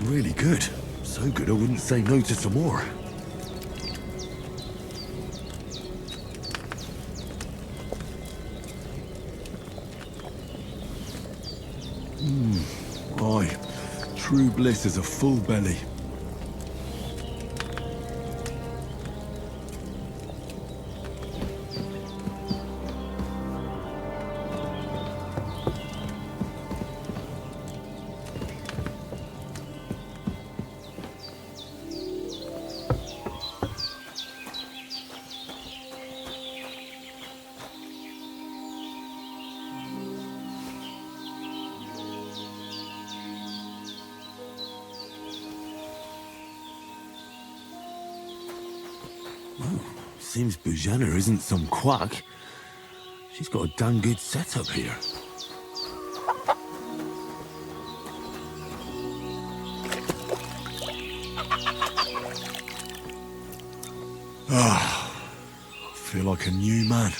Really good. So good I wouldn't say no to some more. Aye. True bliss is a full belly. Seems Bujana isn't some quack. She's got a damn good setup here. I feel like a new man.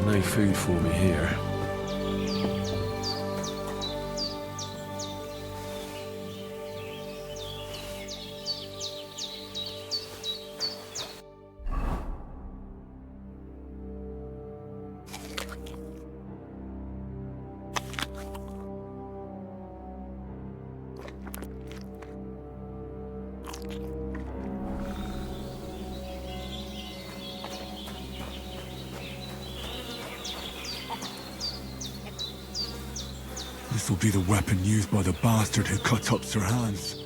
No food for me here. This will be the weapon used by the bastard who cut up Sir Hans.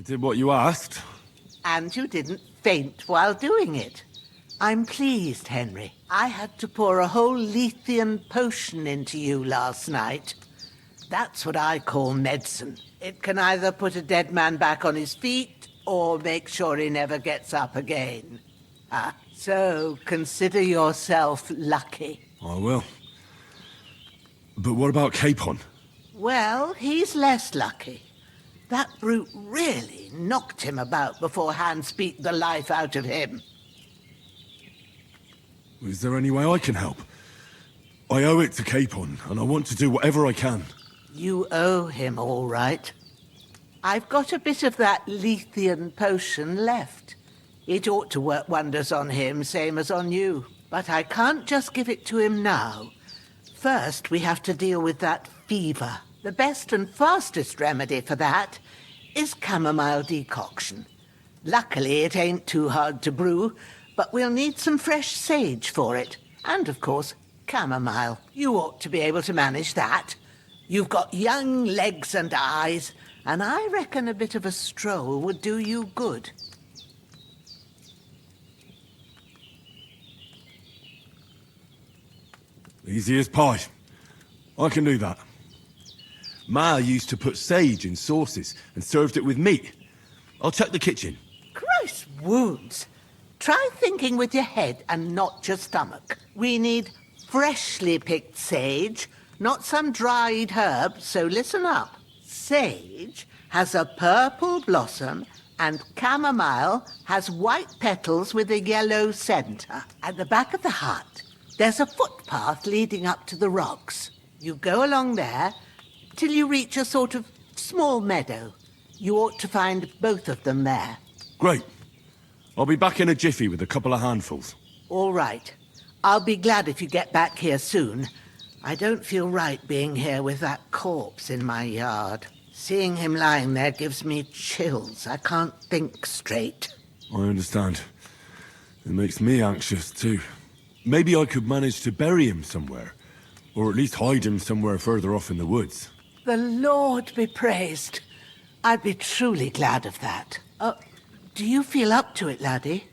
I did what you asked. And you didn't faint while doing it. I'm pleased, Henry. I had to pour a whole Lethean potion into you last night. That's what I call medicine. It can either put a dead man back on his feet or make sure he never gets up again. So consider yourself lucky. I will. But what about Capon? Well, he's less lucky. That brute really knocked him about before Hans beat the life out of him. Is there any way I can help? I owe it to Capon, and I want to do whatever I can. You owe him, all right. I've got a bit of that Lethean potion left. It ought to work wonders on him, same as on you. But I can't just give it to him now. First, we have to deal with that fever. The best and fastest remedy for that is chamomile decoction. Luckily, it ain't too hard to brew, but we'll need some fresh sage for it. And, of course, chamomile. You ought to be able to manage that. You've got young legs and eyes, and I reckon a bit of a stroll would do you good. Easy as pie. I can do that. Ma used to put sage in sauces and served it with meat. I'll check the kitchen. Christ wounds! Try thinking with your head and not your stomach. We need freshly picked sage, not some dried herb, so listen up. Sage has a purple blossom And chamomile has white petals with a yellow centre. At the back of the hut, there's a footpath leading up to the rocks. You go along there till you reach a sort of small meadow. You ought to find both of them there. Great. I'll be back in a jiffy with a couple of handfuls. All right. I'll be glad if you get back here soon. I don't feel right being here with that corpse in my yard. Seeing him lying there gives me chills. I can't think straight. I understand. It makes me anxious, too. Maybe I could manage to bury him somewhere. Or at least hide him somewhere further off in the woods. The Lord be praised. I'd be truly glad of that. Do you feel up to it, laddie?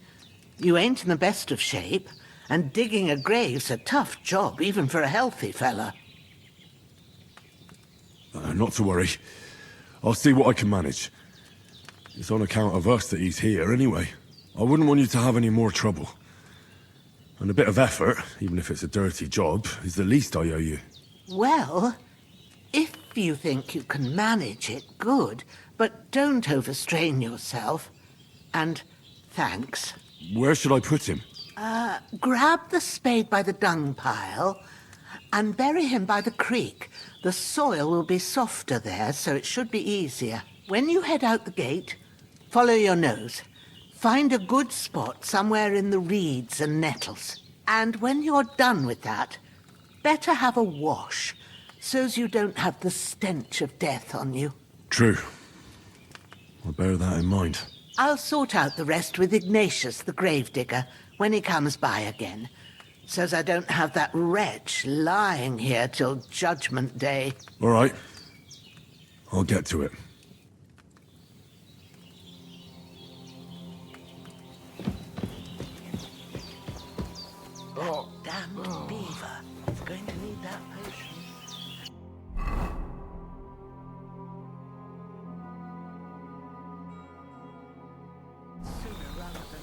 You ain't in the best of shape, and digging a grave's a tough job, even for a healthy fella. Not to worry. I'll see what I can manage. It's on account of us that he's here, anyway. I wouldn't want you to have any more trouble. And a bit of effort, even if it's a dirty job, is the least I owe you. Well, if you think you can manage it, good. But don't overstrain yourself. And thanks. Where should I put him? Grab the spade by the dung pile and bury him by the creek. The soil will be softer there, so it should be easier. When you head out the gate, follow your nose. Find a good spot somewhere in the reeds and nettles. And when you're done with that, better have a wash, so's you don't have the stench of death on you. True. I'll bear that in mind. I'll sort out the rest with Ignatius, the gravedigger, when he comes by again, so's I don't have that wretch lying here till Judgment Day. All right. I'll get to it. That damned beaver is going to need that potion. Sooner rather than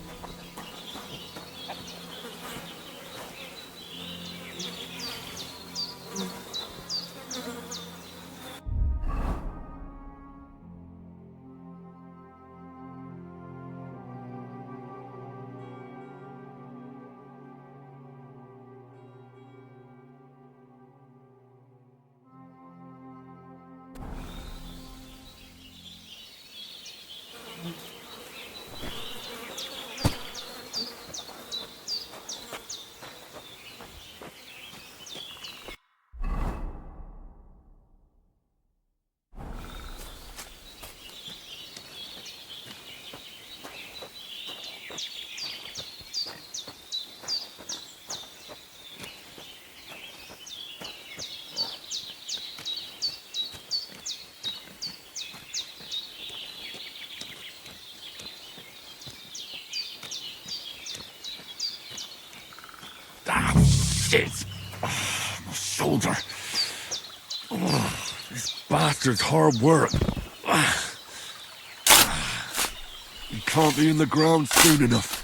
Shit! Oh, my shoulder. Oh, this bastard's hard work. He can't be in the ground soon enough.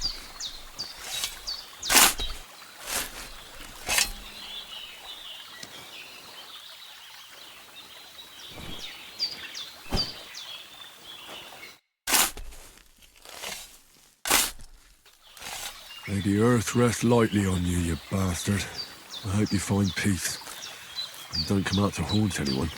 May the earth rest lightly on you, you bastard. I hope you find peace. And don't come out to haunt anyone.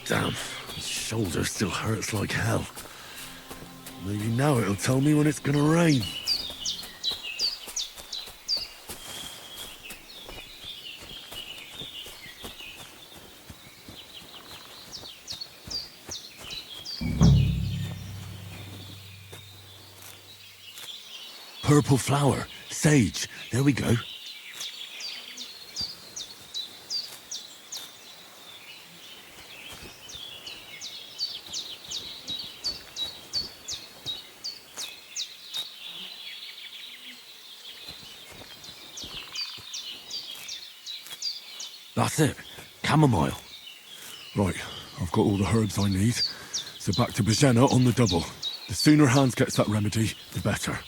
Damn, my shoulder still hurts like hell. Maybe now it'll tell me when it's gonna rain. Purple flower. Sage. There we go. That's it. Chamomile. Right, I've got all the herbs I need. So back to Bajena on the double. The sooner Hans gets that remedy, the better.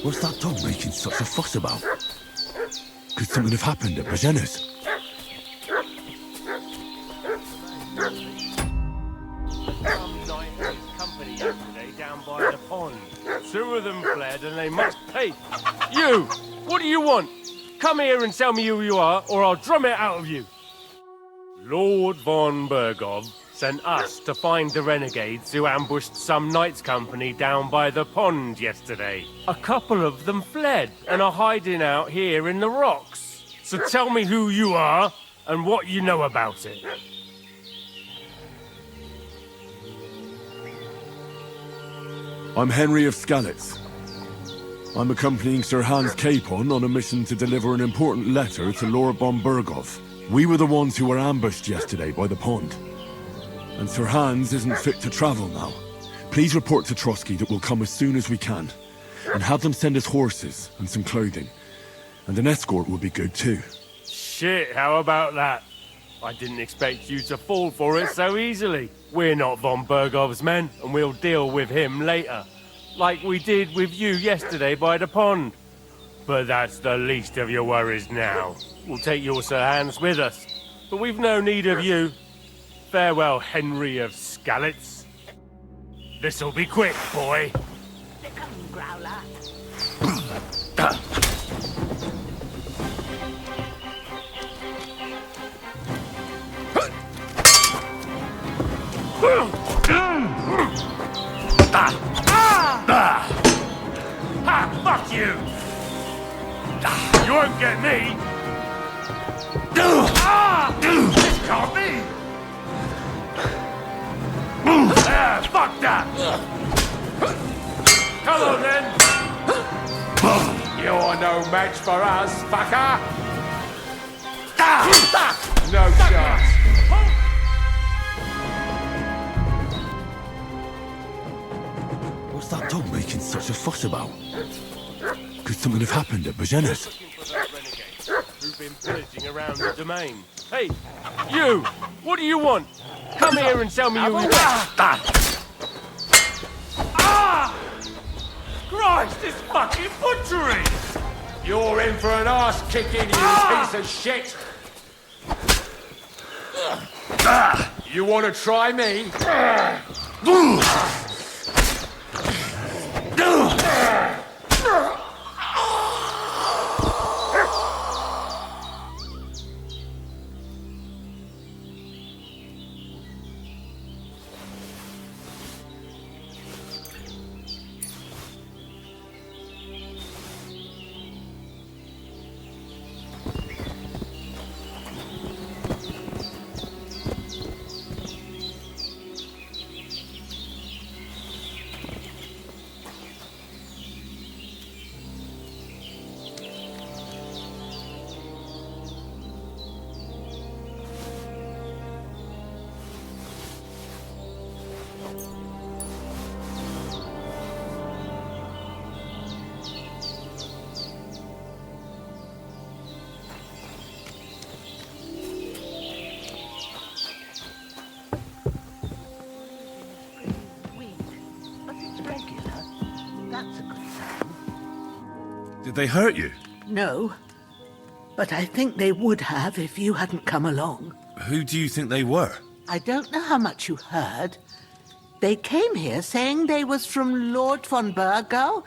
What's that dog making such a fuss about? Could something have happened at Bajena's? Some night in his company yesterday down by the pond. 2 of them fled and they must pay. You! What do you want? Come here and tell me who you are, or I'll drum it out of you. Lord von Bergov sent us to find the renegades who ambushed some knight's company down by the pond yesterday. A couple of them fled and are hiding out here in the rocks. So tell me who you are and what you know about it. I'm Henry of Skalitz. I'm accompanying Sir Hans Capon on a mission to deliver an important letter to Lord von Bergov. We were the ones who were ambushed yesterday by the pond. And Sir Hans isn't fit to travel now. Please report to Trotsky that we'll come as soon as we can. And have them send us horses and some clothing. And an escort would be good too. Shit, how about that? I didn't expect you to fall for it so easily. We're not von Bergov's men, and we'll deal with him later. Like we did with you yesterday by the pond. But that's the least of your worries now. We'll take your Sir Hans with us. But we've no need of you. Farewell, Henry of Skalitz. This'll be quick, boy. They're coming, Growler. Fuck you! You won't get me! This can't be! Fuck that! Come on then! You're no match for us, fucker! No chance! What's that dog making such a fuss about? Could something have happened at Bajena's? Looking for that renegade who've been pillaging around the domain. Hey, you! What do you want? Come here and tell me who you are. Christ, this fucking butchery! You're in for an arse kicking, you piece of shit! You want to try me? Did they hurt you? No, but I think they would have if you hadn't come along. Who do you think they were? I don't know how much you heard. They came here saying they was from Lord von Burgo,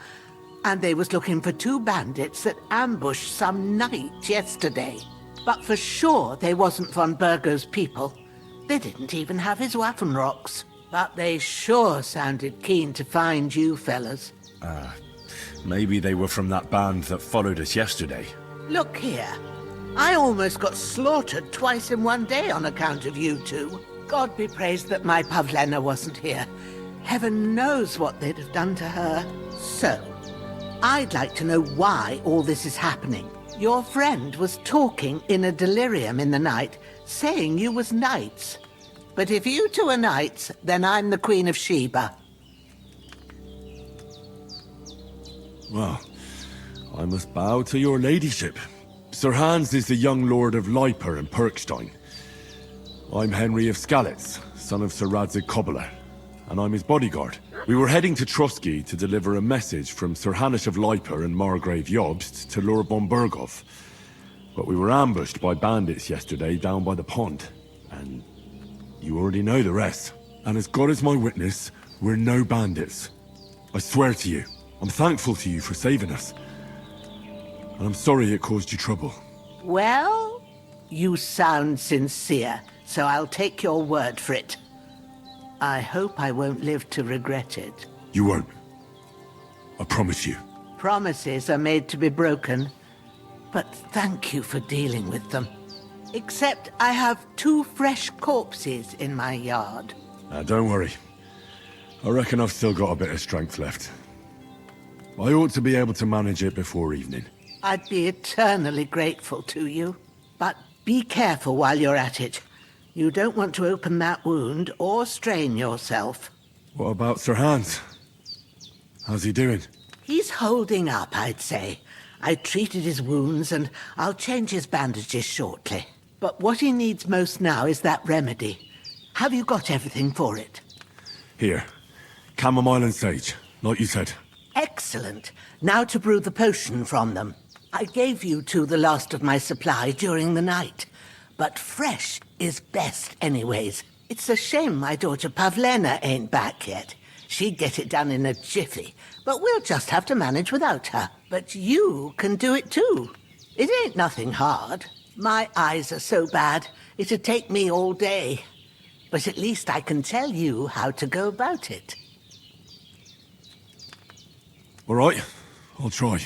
and they was looking for 2 bandits that ambushed some knight yesterday. But for sure they wasn't von Burgo's people. They didn't even have his Waffenrocks. But they sure sounded keen to find you fellas. Maybe they were from that band that followed us yesterday. Look here. I almost got slaughtered twice in one day on account of you two. God be praised that my Pavlena wasn't here. Heaven knows what they'd have done to her. So, I'd like to know why all this is happening. Your friend was talking in a delirium in the night, saying you was knights. But if you two are knights, then I'm the Queen of Sheba. Well, I must bow to your ladyship. Sir Hans is the young lord of Leiper and Perkstein. I'm Henry of Skalitz, son of Sir Radzig Cobbler, and I'm his bodyguard. We were heading to Trusky to deliver a message from Sir Hanish of Leiper and Margrave Jobst to Lord von Burgov. But we were ambushed by bandits yesterday down by the pond, and you already know the rest. And as God is my witness, we're no bandits. I swear to you, I'm thankful to you for saving us. And I'm sorry it caused you trouble. Well, you sound sincere, so I'll take your word for it. I hope I won't live to regret it. You won't. I promise you. Promises are made to be broken, but thank you for dealing with them. Except I have 2 fresh corpses in my yard. Don't worry. I reckon I've still got a bit of strength left. I ought to be able to manage it before evening. I'd be eternally grateful to you. But be careful while you're at it. You don't want to open that wound or strain yourself. What about Sir Hans? How's he doing? He's holding up, I'd say. I treated his wounds and I'll change his bandages shortly. But what he needs most now is that remedy. Have you got everything for it? Here. Chamomile and sage, like you said. Excellent. Now to brew the potion from them. I gave you two the last of my supply during the night. But fresh is best anyways. It's a shame my daughter Pavlena ain't back yet. She'd get it done in a jiffy, but we'll just have to manage without her. But you can do it too. It ain't nothing hard. My eyes are so bad, it'd take me all day. But at least I can tell you how to go about it. All right, I'll try.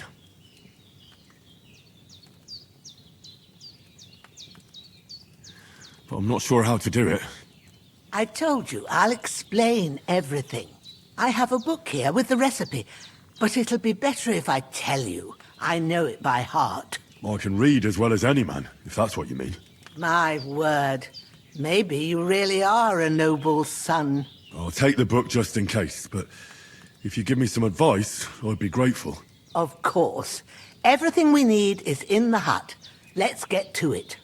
But I'm not sure how to do it. I told you, I'll explain everything. I have a book here with the recipe, but it'll be better if I tell you. I know it by heart. I can read as well as any man, if that's what you mean. My word. Maybe you really are a noble son. I'll take the book just in case, but if you give me some advice, I'd be grateful. Of course. Everything we need is in the hut. Let's get to it.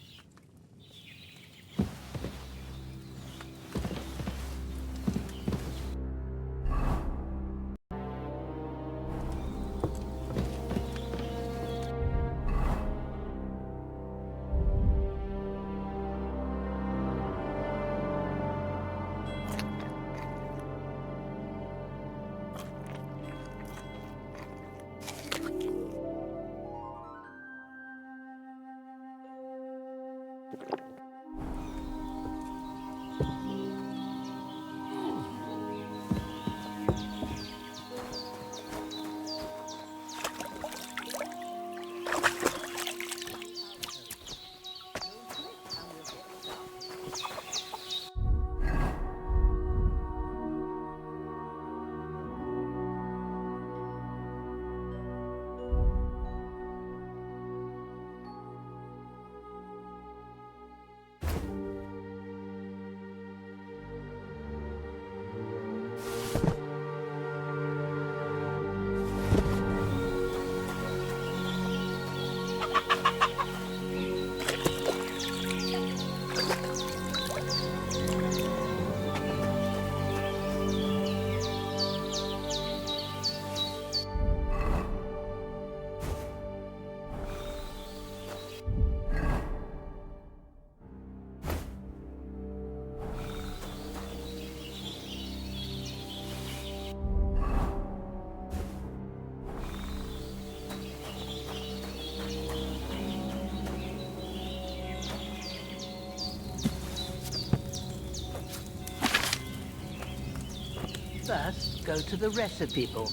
go to the recipe book.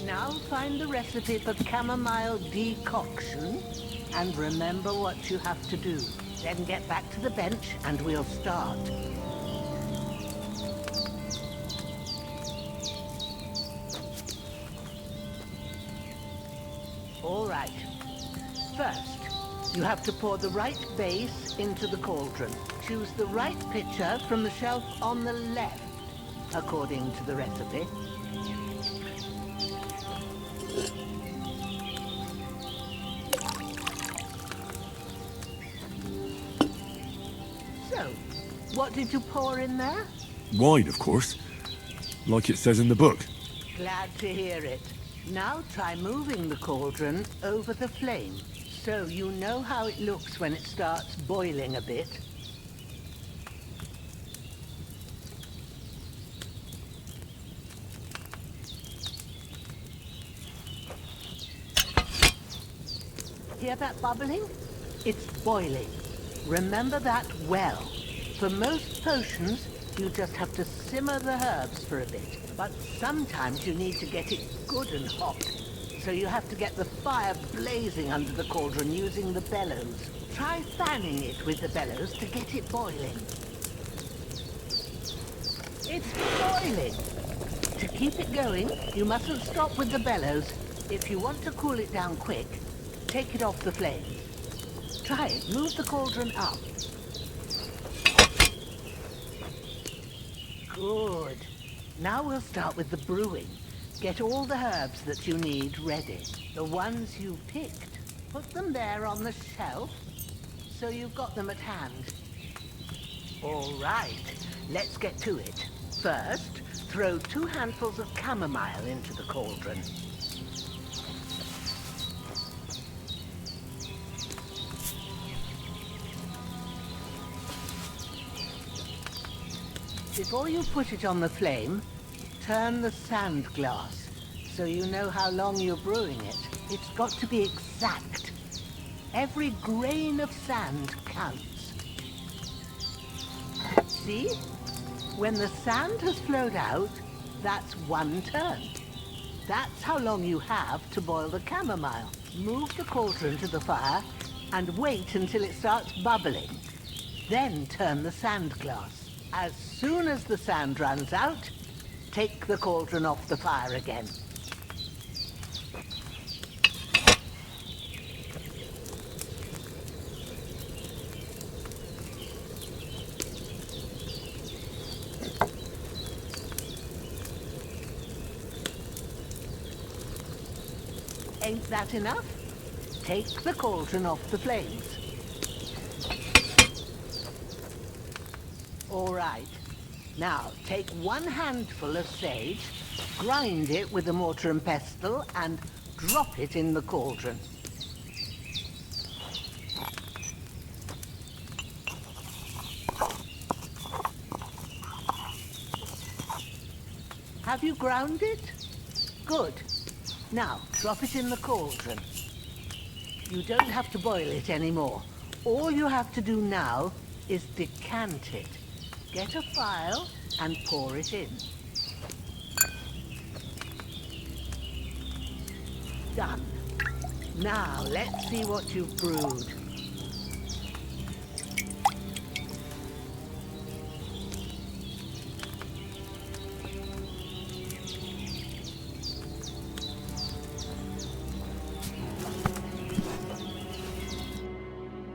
Now find the recipe for chamomile decoction and remember what you have to do. Then get back to the bench and we'll start. All right. First, you have to pour the right base into the cauldron. Choose the right pitcher from the shelf on the left, according to the recipe. So, what did you pour in there? Wine, of course. Like it says in the book. Glad to hear it. Now try moving the cauldron over the flame, so you know how it looks when it starts boiling a bit. Hear that bubbling? It's boiling. Remember that well. For most potions, you just have to simmer the herbs for a bit. But sometimes you need to get it good and hot. So you have to get the fire blazing under the cauldron using the bellows. Try fanning it with the bellows to get it boiling. It's boiling! To keep it going, you mustn't stop with the bellows. If you want to cool it down quick, take it off the flame. Try it. Move the cauldron up. Good. Now we'll start with the brewing. Get all the herbs that you need ready. The ones you picked. Put them there on the shelf, so you've got them at hand. All right, let's get to it. First, throw 2 handfuls of chamomile into the cauldron. Before you put it on the flame, turn the sand glass, so you know how long you're brewing it. It's got to be exact. Every grain of sand counts. See? When the sand has flowed out, that's 1 turn. That's how long you have to boil the chamomile. Move the cauldron to the fire and wait until it starts bubbling. Then turn the sand glass. As soon as the sand runs out, take the cauldron off the fire again. Ain't that enough? Take the cauldron off the flames. All right. Now, take 1 handful of sage, grind it with a mortar and pestle, and drop it in the cauldron. Have you ground it? Good. Now, drop it in the cauldron. You don't have to boil it anymore. All you have to do now is decant it. Get a phial and pour it in. Done. Now, let's see what you've brewed.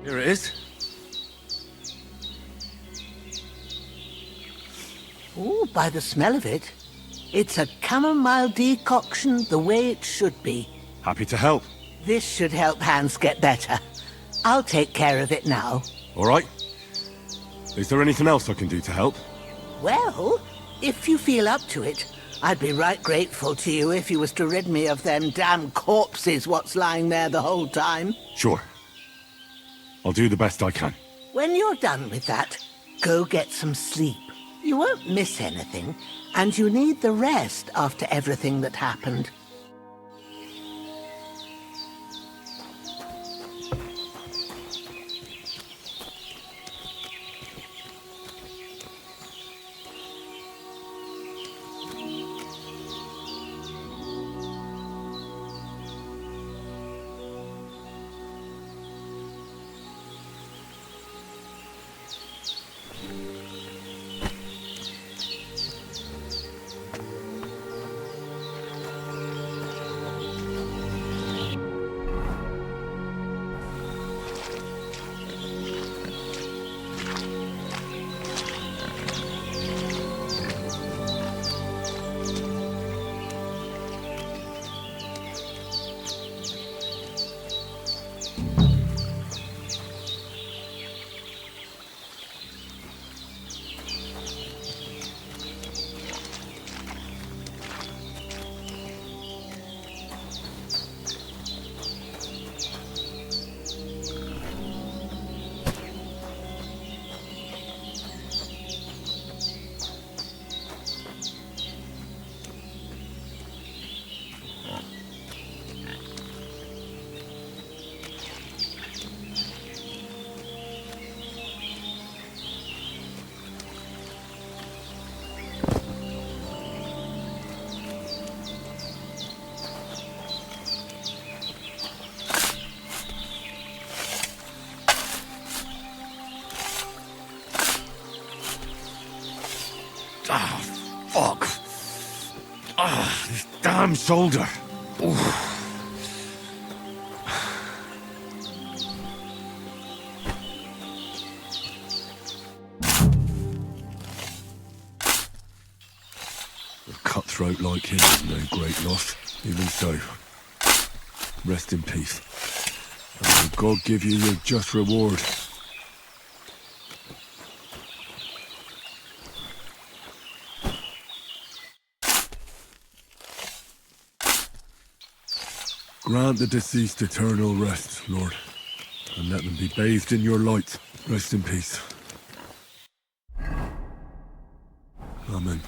Here it is. Ooh, by the smell of it, it's a chamomile decoction the way it should be. Happy to help. This should help Hans get better. I'll take care of it now. All right. Is there anything else I can do to help? Well, if you feel up to it, I'd be right grateful to you if you was to rid me of them damn corpses what's lying there the whole time. Sure. I'll do the best I can. When you're done with that, go get some sleep. You won't miss anything, and you need the rest after everything that happened. damn shoulder. Oof. A cutthroat like him is no great loss. Even so, rest in peace. And may God give you your just reward. Grant the deceased eternal rest, Lord, and let them be bathed in your light. Rest in peace. Amen.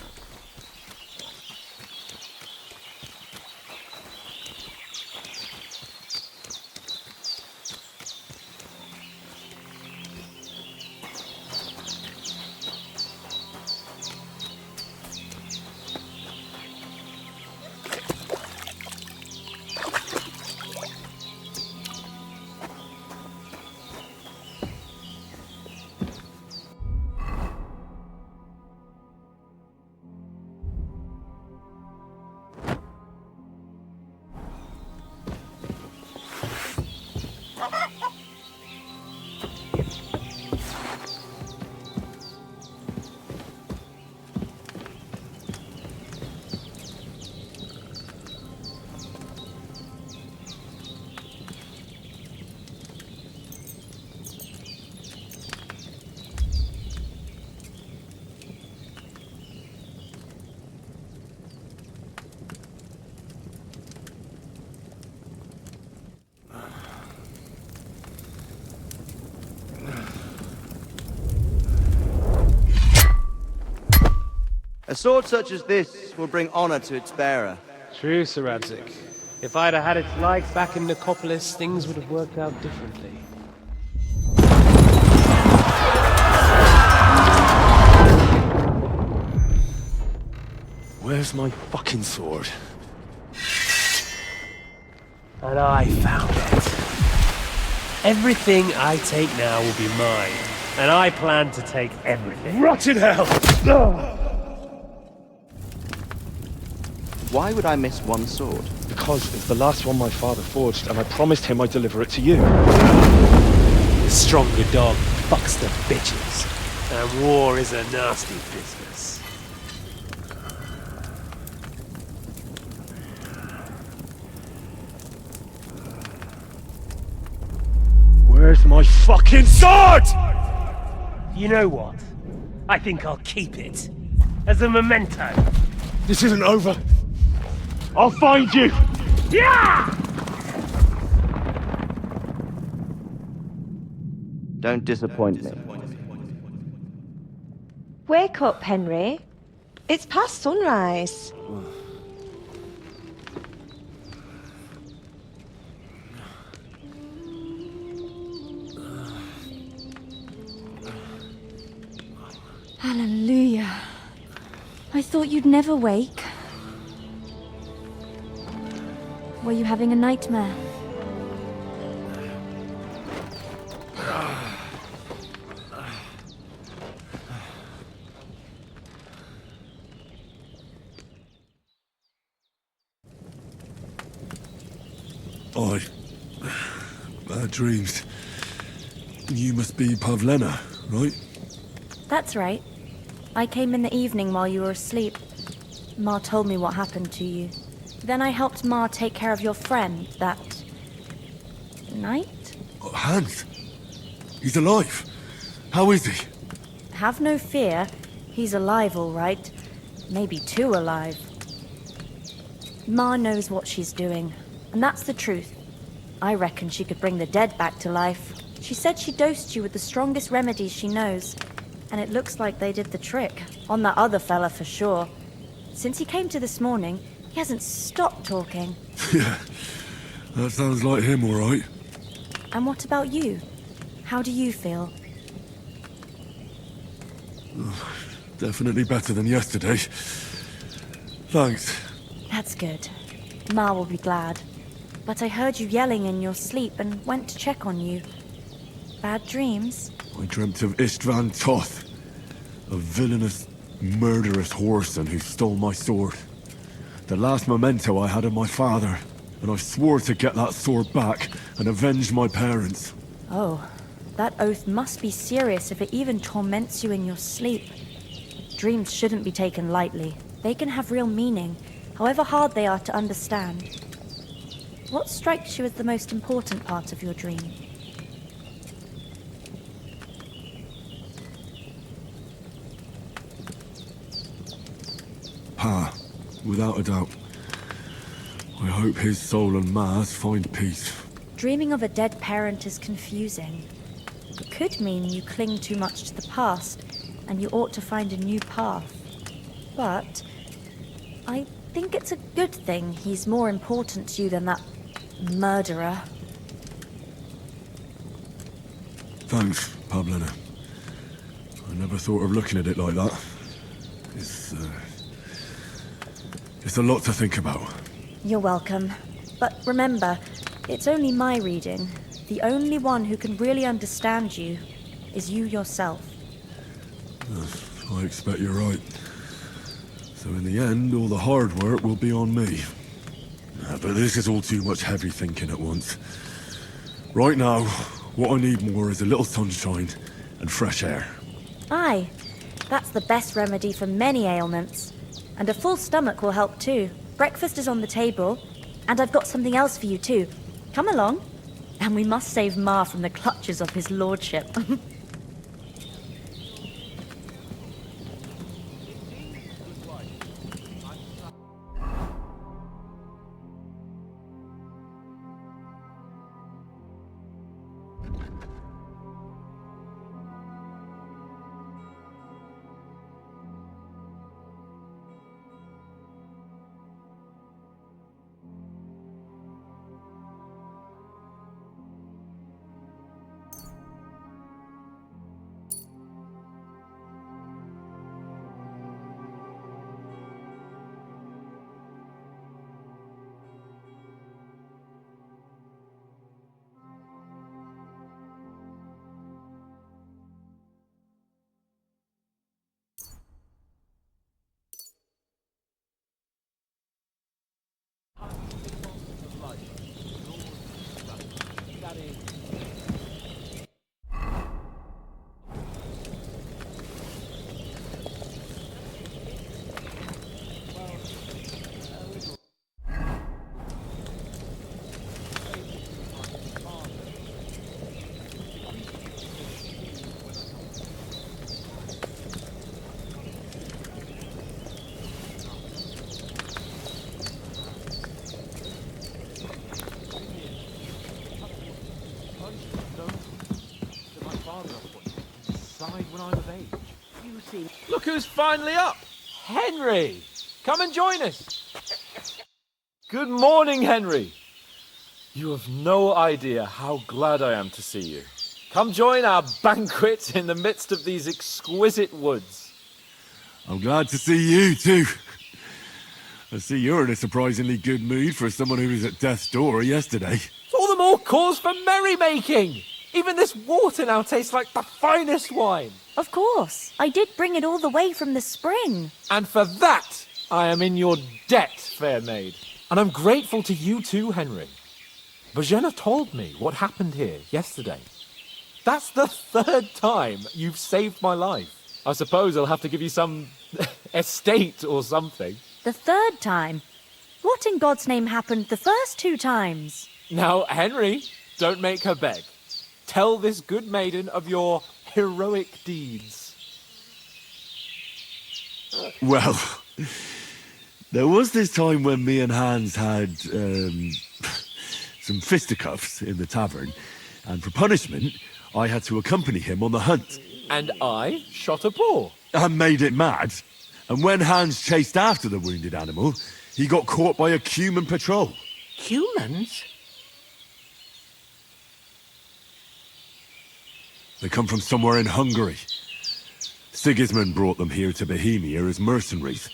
A sword such as this will bring honor to its bearer. True, Sir Radzik. If I'd have had its like back in Nicopolis, things would have worked out differently. Where's my fucking sword? And I found it. Everything I take now will be mine, and I plan to take everything. Rot in hell! Why would I miss one sword? Because it's the last one my father forged, and I promised him I'd deliver it to you. The stronger dog fucks the bitches, and war is a nasty business. Where's my fucking sword? You know what? I think I'll keep it. As a memento. This isn't over. I'll find you! Yeah! Don't disappoint me. Wake up, Henry. It's past sunrise. Hallelujah. I thought you'd never wake. Were you having a nightmare? Bad dreams. You must be Pavlena, right? That's right. I came in the evening while you were asleep. Ma told me what happened to you. Then I helped Ma take care of your friend that night? Hans? He's alive. How is he? Have no fear. He's alive, all right. Maybe too alive. Ma knows what she's doing, and that's the truth. I reckon she could bring the dead back to life. She said she dosed you with the strongest remedies she knows, and it looks like they did the trick. On that other fella for sure. Since he came to this morning, he hasn't stopped talking. Yeah, that sounds like him, all right. And what about you? How do you feel? Definitely better than yesterday. Thanks. That's good. Ma will be glad. But I heard you yelling in your sleep and went to check on you. Bad dreams? I dreamt of Istvan Toth, a villainous, murderous whoreson who stole my sword. The last memento I had of my father, and I swore to get that sword back and avenge my parents. Oh, that oath must be serious if it even torments you in your sleep. Dreams shouldn't be taken lightly. They can have real meaning, however hard they are to understand. What strikes you as the most important part of your dream? Pa, without a doubt. I hope his soul and Ma's find peace. Dreaming of a dead parent is confusing. It could mean you cling too much to the past, and you ought to find a new path. But I think it's a good thing he's more important to you than that murderer. Thanks, Pablina. I never thought of looking at it like that. It's a lot to think about. You're welcome. But remember, it's only my reading. The only one who can really understand you is you yourself. I expect you're right. So in the end, all the hard work will be on me. But this is all too much heavy thinking at once. Right now, what I need more is a little sunshine and fresh air. Aye, that's the best remedy for many ailments. And a full stomach will help too. Breakfast is on the table, and I've got something else for you too. Come along. And we must save Ma from the clutches of his lordship. Look who's finally up! Henry! Come and join us! Good morning, Henry! You have no idea how glad I am to see you. Come join our banquet in the midst of these exquisite woods. I'm glad to see you too. I see you're in a surprisingly good mood for someone who was at death's door yesterday. It's all the more cause for merrymaking! Even this water now tastes like the finest wine. Of course. I did bring it all the way from the spring. And for that, I am in your debt, fair maid. And I'm grateful to you too, Henry. Bojena told me what happened here yesterday. That's the third time you've saved my life. I suppose I'll have to give you some estate or something. The third time? What in God's name happened the first 2 times? Now, Henry, don't make her beg. Tell this good maiden of your heroic deeds. Well, there was this time when me and Hans had some fisticuffs in the tavern, and for punishment, I had to accompany him on the hunt. And I shot a boar. I made it mad. And when Hans chased after the wounded animal, he got caught by a human patrol. Humans? They come from somewhere in Hungary. Sigismund brought them here to Bohemia as mercenaries.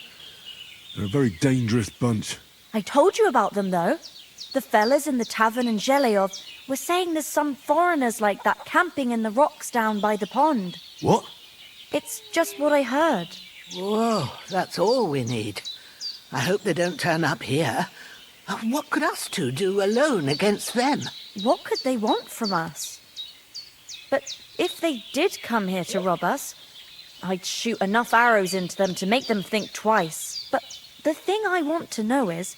They're a very dangerous bunch. I told you about them, though. The fellas in the tavern in Zheleyov were saying there's some foreigners like that camping in the rocks down by the pond. What? It's just what I heard. Whoa, that's all we need. I hope they don't turn up here. What could us two do alone against them? What could they want from us? But if they did come here to rob us, I'd shoot enough arrows into them to make them think twice. But the thing I want to know is,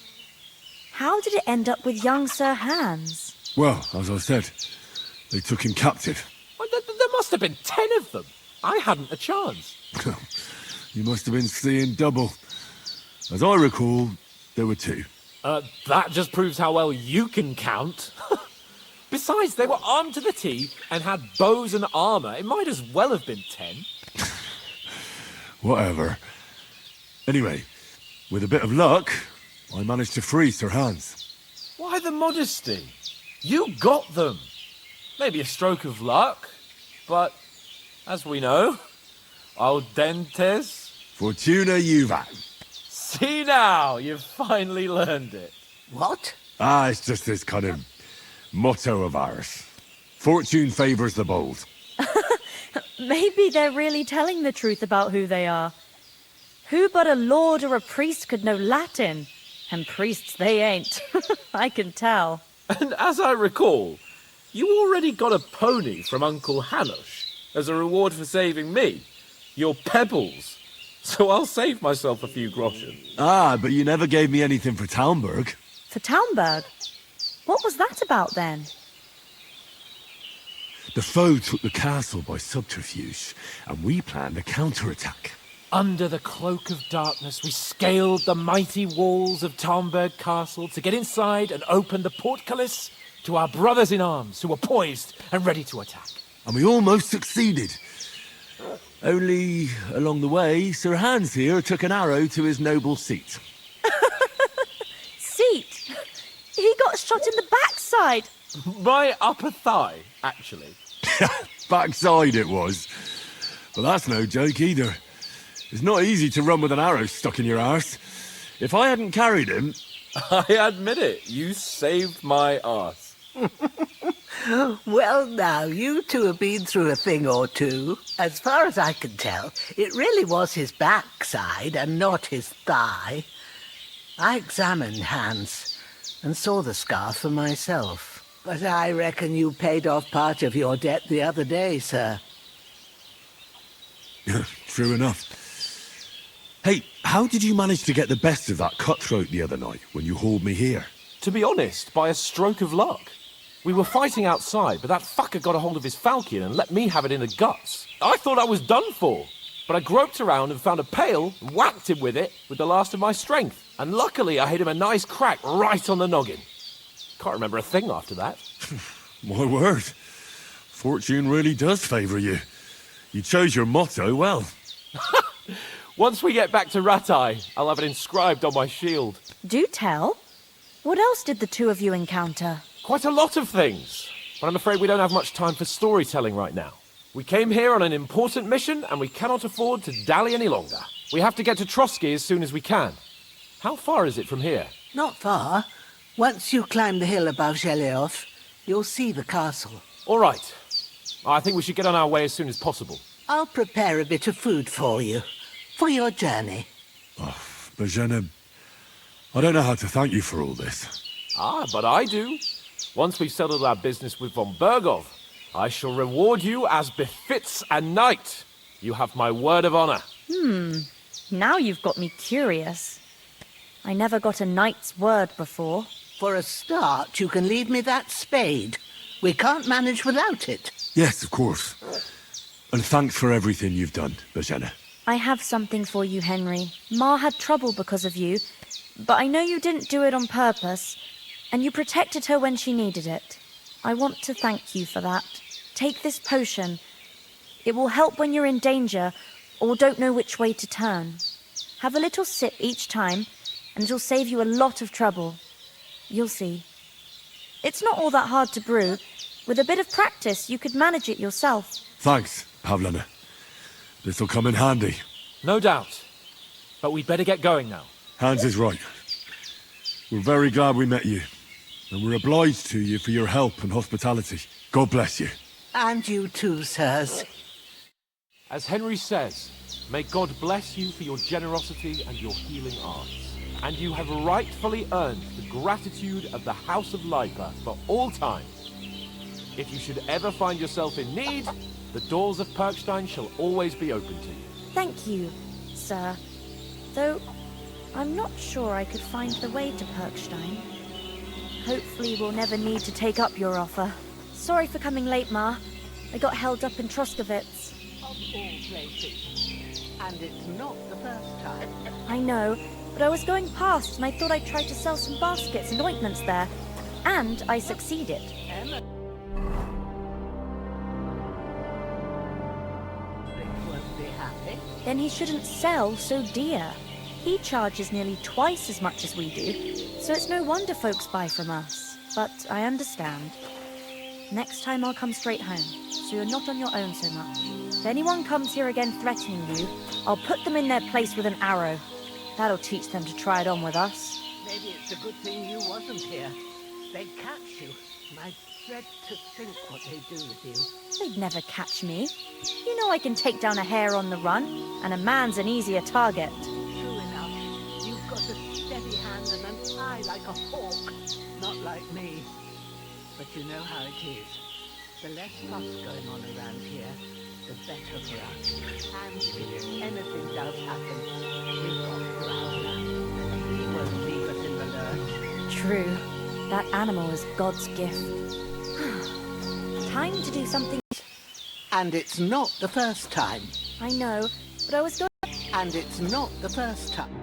how did it end up with young Sir Hans? Well, as I said, they took him captive. Well, there must have been 10 of them. I hadn't a chance. You must have been seeing double. As I recall, there were 2. That just proves how well you can count. Besides, they were armed to the teeth and had bows and armor. It might as well have been 10. Whatever. Anyway, with a bit of luck, I managed to free Sir Hans. Why the modesty? You got them. Maybe a stroke of luck, but as we know, al dentes. Fortuna juvat. See now, you've finally learned it. What? It's just this kind of motto of ours. Fortune favours the bold. Maybe they're really telling the truth about who they are. Who but a lord or a priest could know Latin? And priests they ain't. I can tell. And as I recall, you already got a pony from Uncle Hanosh as a reward for saving me. Your pebbles. So I'll save myself a few groschen. But you never gave me anything for Talmberg. For Talmberg? What was that about then? The foe took the castle by subterfuge, and we planned a counterattack. Under the cloak of darkness, we scaled the mighty walls of Talmberg Castle to get inside and open the portcullis to our brothers in arms who were poised and ready to attack. And we almost succeeded. Only, along the way, Sir Hans here took an arrow to his noble seat. Seat? He got shot in the backside. My upper thigh, actually. Backside it was. But that's no joke either. It's not easy to run with an arrow stuck in your arse. If I hadn't carried him... I admit it, you saved my arse. Well, now, you two have been through a thing or two. As far as I can tell, it really was his backside and not his thigh. I examined Hans and saw the scar for myself. But I reckon you paid off part of your debt the other day, sir. True enough. Hey, how did you manage to get the best of that cutthroat the other night when you hauled me here? To be honest, by a stroke of luck. We were fighting outside, but that fucker got a hold of his falcon and let me have it in the guts. I thought I was done for, but I groped around and found a pail and whacked him with it with the last of my strength. And luckily I hit him a nice crack right on the noggin. Can't remember a thing after that. My word. Fortune really does favour you. You chose your motto well. Once we get back to Ratai, I'll have it inscribed on my shield. Do tell. What else did the two of you encounter? Quite a lot of things, but I'm afraid we don't have much time for storytelling right now. We came here on an important mission, and we cannot afford to dally any longer. We have to get to Trotsky as soon as we can. How far is it from here? Not far. Once you climb the hill above Zheleov, you'll see the castle. All right. I think we should get on our way as soon as possible. I'll prepare a bit of food for you, for your journey. Bozhena, I don't know how to thank you for all this. But I do. Once we've settled our business with von Bergov, I shall reward you as befits a knight. You have my word of honor. Now you've got me curious. I never got a knight's word before. For a start, you can leave me that spade. We can't manage without it. Yes, of course. And thanks for everything you've done, Bozhena. I have something for you, Henry. Ma had trouble because of you, but I know you didn't do it on purpose, and you protected her when she needed it. I want to thank you for that. Take this potion. It will help when you're in danger or don't know which way to turn. Have a little sip each time, and it'll save you a lot of trouble. You'll see. It's not all that hard to brew. With a bit of practice, you could manage it yourself. Thanks, Pavlena. This'll come in handy. No doubt. But we'd better get going now. Hans is right. We're very glad we met you. And we're obliged to you for your help and hospitality. God bless you. And you too, sirs. As Henry says, may God bless you for your generosity and your healing arts. And you have rightfully earned the gratitude of the House of Lipa for all time. If you should ever find yourself in need, the doors of Perkstein shall always be open to you. Thank you, sir. Though, I'm not sure I could find the way to Perkstein. Hopefully we'll never need to take up your offer. Sorry for coming late, Ma. I got held up in Troskowitz. Of all places. And it's not the first time. I know, but I was going past and I thought I'd try to sell some baskets and ointments there. And I succeeded. Emma won't be happy. Then he shouldn't sell so dear. He charges nearly twice as much as we do, so it's no wonder folks buy from us. But I understand. Next time I'll come straight home, so you're not on your own so much. If anyone comes here again threatening you, I'll put them in their place with an arrow. That'll teach them to try it on with us. Maybe it's a good thing you wasn't here. They'd catch you. And I dread to think what they'd do with you. They'd never catch me. You know I can take down a hare on the run, and a man's an easier target. True enough. You've got a steady hand and an eye like a hawk. Not like me. But you know how it is. The less fuss going on around here, the better for us. And if anything does happen, we've got Growler, and he won't leave us in the lurch. True. That animal is God's gift. Time to do something. And it's not the first time. I know, but I was going... And it's not the first time.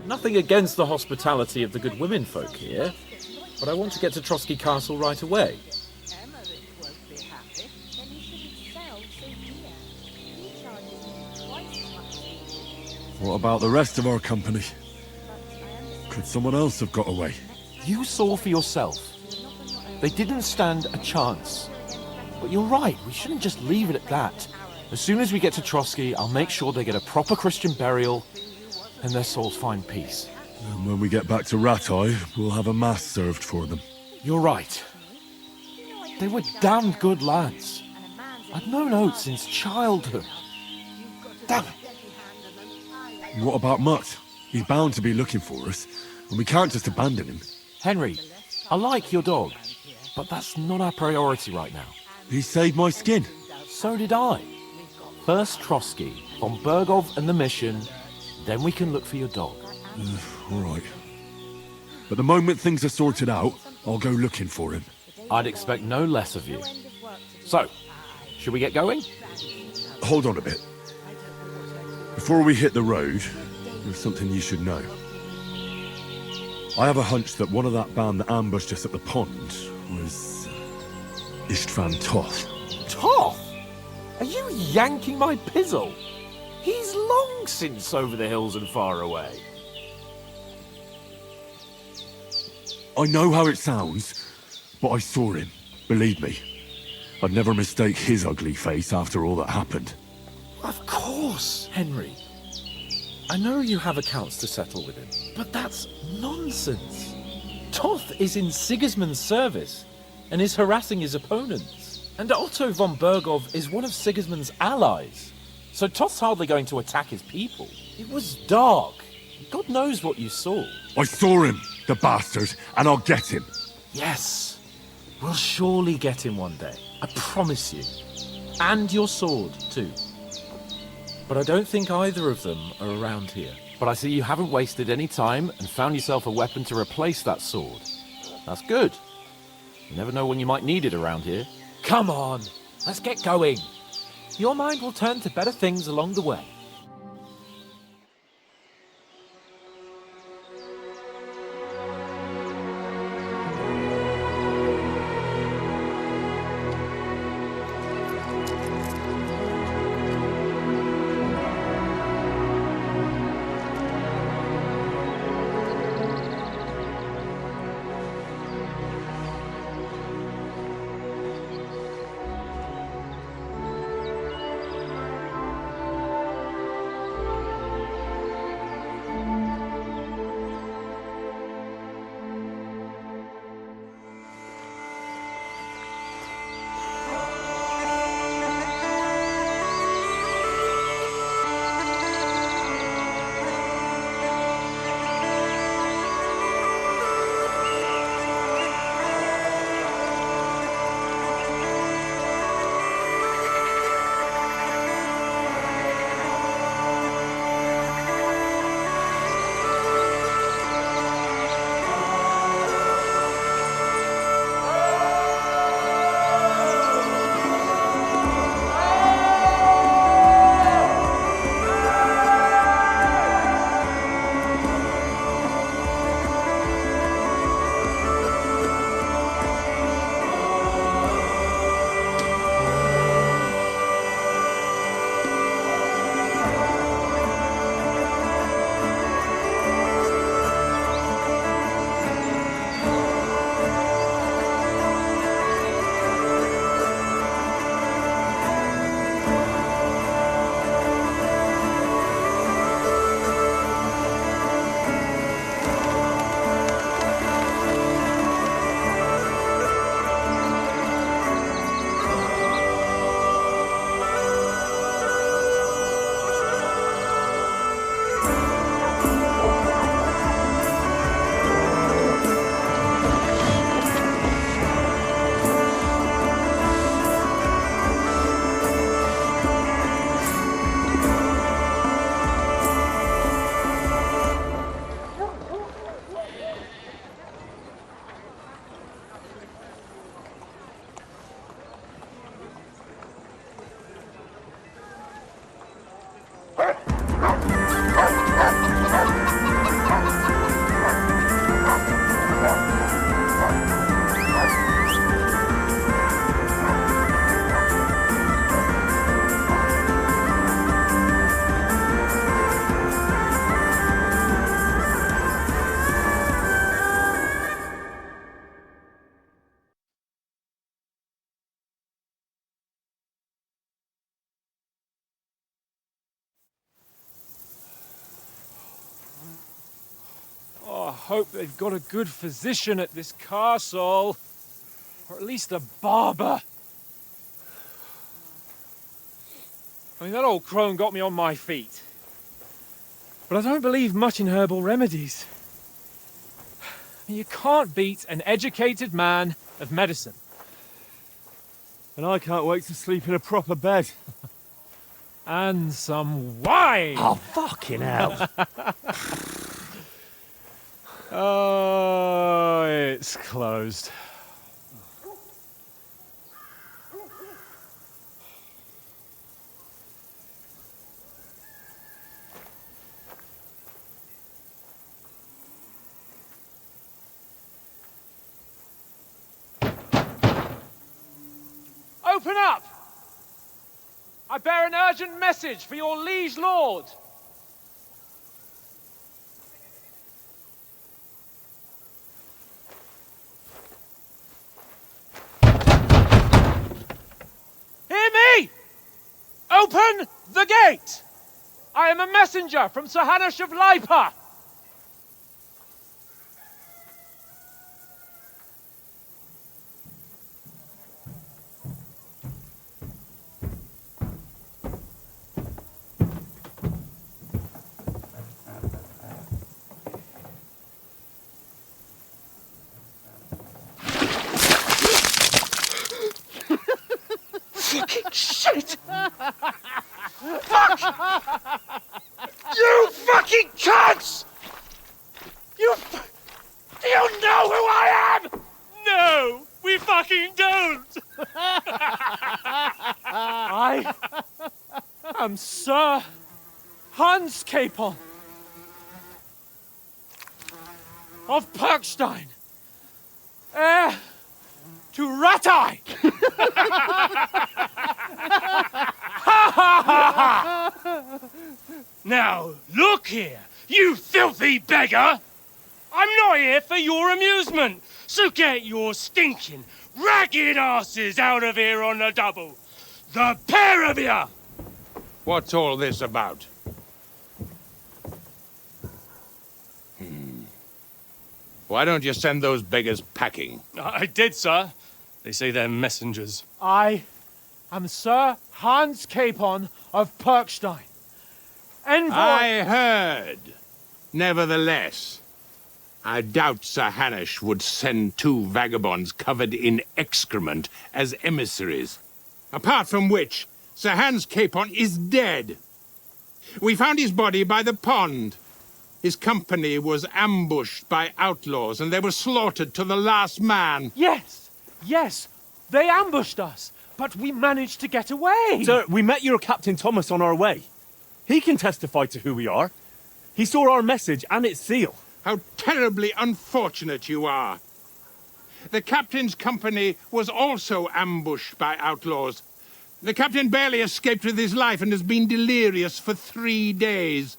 Nothing against the hospitality of the good women folk here, but I want to get to Trotsky Castle right away. Emmerich won't be happy. Then he shouldn't sell so dear. He charges me twice as much as we do. What about the rest of our company? But I understand. Could someone else have got away? You saw for yourself. They didn't stand a chance. But you're right, we shouldn't just leave it at that. As soon as we get to Trotsky, I'll make sure they get a proper Christian burial and their souls find peace. And when we get back to Ratai, we'll have a mass served for them. You're right. They were damned good lads. I've known Oates since childhood. Damn it. What about Mutt? He's bound to be looking for us, and we can't just abandon him. Henry, I like your dog, but that's not our priority right now. He saved my skin. So did I. First Trotsky, von Bergov and the mission, then we can look for your dog. All right. But the moment things are sorted out, I'll go looking for him. I'd expect no less of you. So, should we get going? Hold on a bit. Before we hit the road, there's something you should know. I have a hunch that one of that band that ambushed us at the pond was Istvan Toth. Toth? Are you yanking my pizzle? He's long since over the hills and far away. I know how it sounds, but I saw him. Believe me. I'd never mistake his ugly face after all that happened. Of course, Henry. I know you have accounts to settle with him, but that's nonsense. Toth is in Sigismund's service and is harassing his opponents. And Otto von Bergov is one of Sigismund's allies. So Toth's hardly going to attack his people. It was dark. God knows what you saw. I saw him, the bastard, and I'll get him. Yes. We'll surely get him one day. I promise you. And your sword, too. But I don't think either of them are around here. But I see you haven't wasted any time and found yourself a weapon to replace that sword. That's good. You never know when you might need it around here. Come on, let's get going. Your mind will turn to better things along the way. hope they've got a good physician at this castle. Or at least a barber. I mean, that old crone got me on my feet. But I don't believe much in herbal remedies. I mean, you can't beat an educated man of medicine. And I can't wait to sleep in a proper bed. And some wine! Oh, fucking hell. Oh, it's closed. Open up! I bear an urgent message for your liege lord. Hear me! Open the gate! I am a messenger from Sir Hanush of Lipa. Fucking shit! Fuck! You fucking cunts! Do you know who I am? No, we fucking don't. I am Sir Hans Capon of Perkstein, heir to Ratai. Now, look here, you filthy beggar! I'm not here for your amusement, so get your stinking, ragged asses out of here on the double. The pair of you! What's all this about? Why don't you send those beggars packing? I did, sir. They say they're messengers. I am Sir Hans Capon of Perkstein, envoy. I heard. Nevertheless, I doubt Sir Hanush would send two vagabonds covered in excrement as emissaries. Apart from which, Sir Hans Capon is dead. We found his body by the pond. His company was ambushed by outlaws, and they were slaughtered to the last man. Yes, yes, they ambushed us, but we managed to get away. Sir, we met your Captain Thomas on our way. He can testify to who we are. He saw our message and its seal. How terribly unfortunate you are. The captain's company was also ambushed by outlaws. The captain barely escaped with his life and has been delirious for 3 days.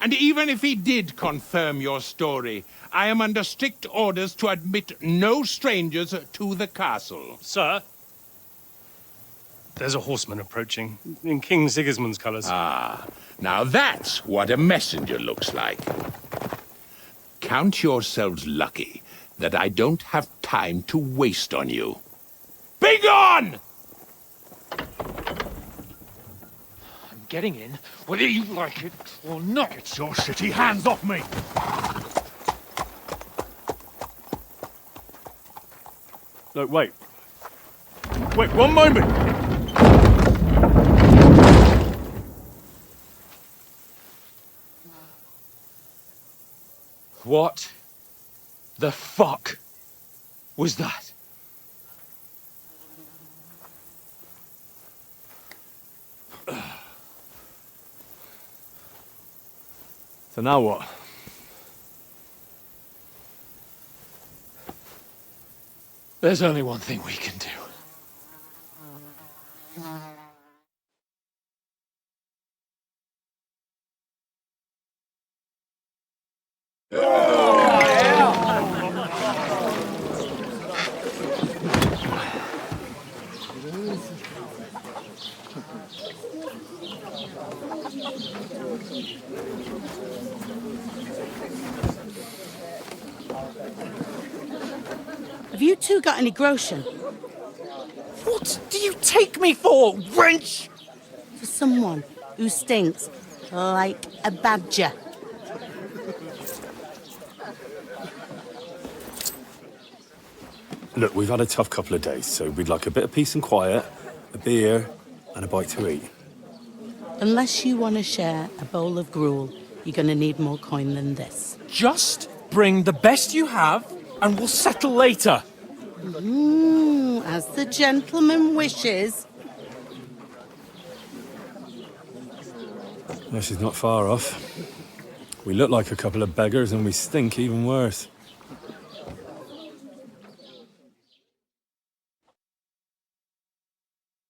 And even if he did confirm your story, I am under strict orders to admit no strangers to the castle. Sir, there's a horseman approaching, in King Sigismund's colours. Ah, now that's what a messenger looks like. Count yourselves lucky that I don't have time to waste on you. Be gone! I'm getting in, whether you like it or not. Get your shitty hands off me! No, wait. Wait, one moment! What the fuck was that? So now what? There's only one thing we can do. Have you two got any groschen? What do you take me for, wench? For someone who stinks like a badger. Look, we've had a tough couple of days, so we'd like a bit of peace and quiet, a beer, and a bite to eat. Unless you want to share a bowl of gruel, you're going to need more coin than this. Just bring the best you have, and we'll settle later. As the gentleman wishes. Well, she's not far off. We look like a couple of beggars, and we stink even worse.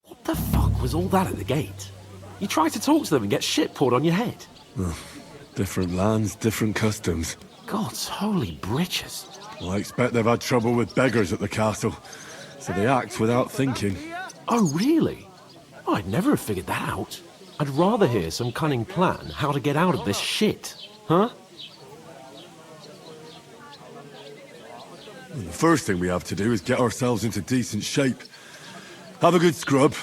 What the fuck was all that at the gate? You tried to talk to them and get shit poured on your head. Different lands, different customs. God's holy britches. Well, I expect they've had trouble with beggars at the castle, so they act without thinking. Oh, really? I'd never have figured that out. I'd rather hear some cunning plan how to get out of this shit. Huh? The first thing we have to do is get ourselves into decent shape. Have a good scrub,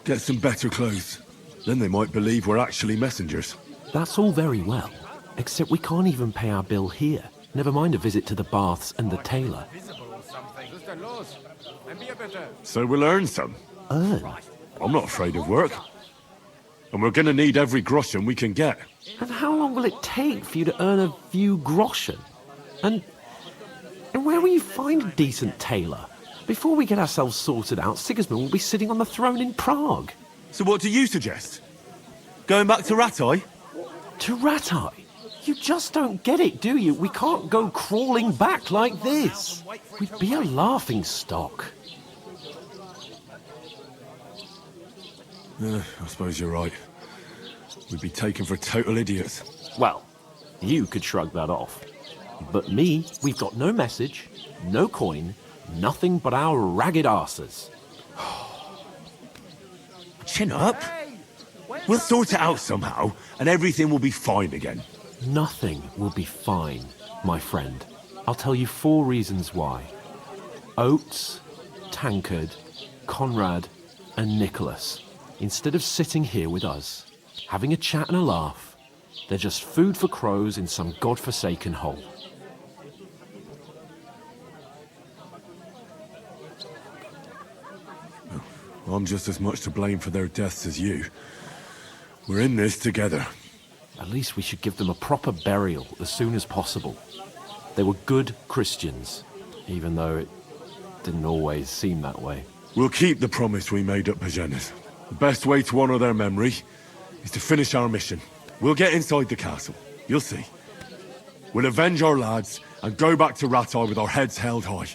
get some better clothes. Then they might believe we're actually messengers. That's all very well, except we can't even pay our bill here. Never mind a visit to the baths and the tailor. So we'll earn some. Earn? I'm not afraid of work. And we're gonna need every groschen we can get. And how long will it take for you to earn a few groschen? And where will you find a decent tailor? Before we get ourselves sorted out, Sigismund will be sitting on the throne in Prague. So what do you suggest? Going back to Ratai? To Ratai? You just don't get it, do you? We can't go crawling back like this. We'd be a laughing stock. I suppose you're right. We'd be taken for total idiots. Well, you could shrug that off. But me, we've got no message, no coin, nothing but our ragged arses. Chin up. We'll sort it out somehow, and everything will be fine again. Nothing will be fine, my friend. I'll tell you 4 reasons why. Oates, Tankard, Conrad, and Nicholas, instead of sitting here with us, having a chat and a laugh, they're just food for crows in some godforsaken hole. I'm just as much to blame for their deaths as you. We're in this together. At least we should give them a proper burial as soon as possible. They were good Christians, even though it didn't always seem that way. We'll keep the promise we made at Pagenas. The best way to honor their memory is to finish our mission. We'll get inside the castle. You'll see. We'll avenge our lads and go back to Ratai with our heads held high.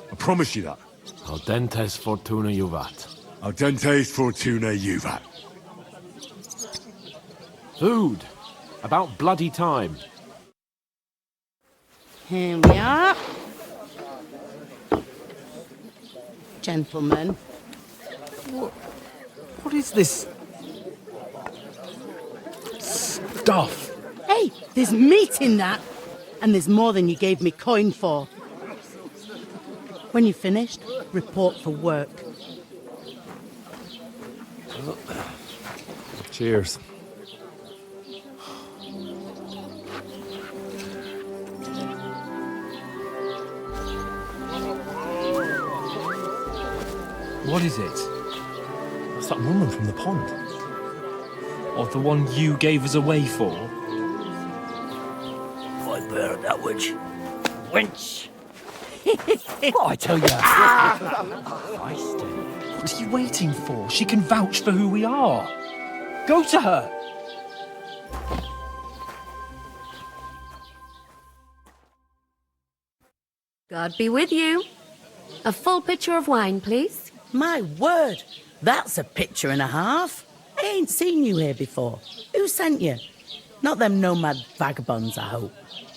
I promise you that. Audentes fortuna juvat. Audentes fortuna juvat. Food. About bloody time. Here we are. Gentlemen. What is this stuff? Hey, there's meat in that. And there's more than you gave me coin for. When you're finished, report for work. Cheers. What is it? It's that woman from the pond. Or the one you gave us away for? I bear that witch. Wench! What I tell you? What are you waiting for? She can vouch for who we are. Go to her. God be with you. A full pitcher of wine, please. My word, that's a picture and a half. I ain't seen you here before. Who sent you? Not them nomad vagabonds, I hope.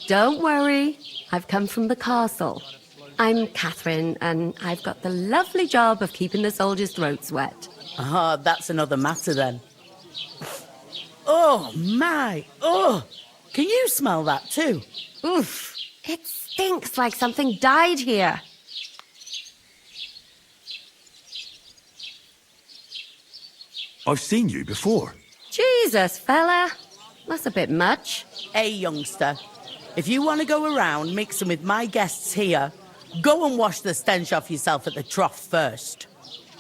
Don't worry. I've come from the castle. I'm Catherine, and I've got the lovely job of keeping the soldiers' throats wet. Ah, that's another matter then. Oh, my. Oh, can you smell that too? Oof. It stinks like something died here. I've seen you before. Jesus, fella. That's a bit much. Hey, youngster. If you want to go around mixing with my guests here, go and wash the stench off yourself at the trough first.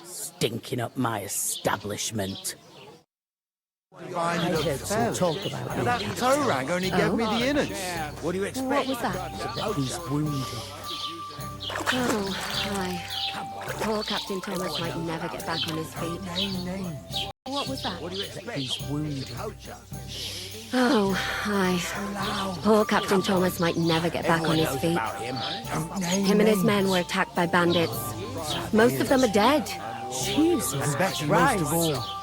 Stinking up my establishment. I heard some talk about you. That toe rag only gave me the innards. What do you expect? What was that? He's wounded. Oh, hi. Poor Captain Thomas might never get back on his feet. What was that? What do you expect? He's wounded. Oh, hi. Poor Captain Thomas might never get back on his feet. Him and his men were attacked by bandits. Most of them are dead. Jesus Christ.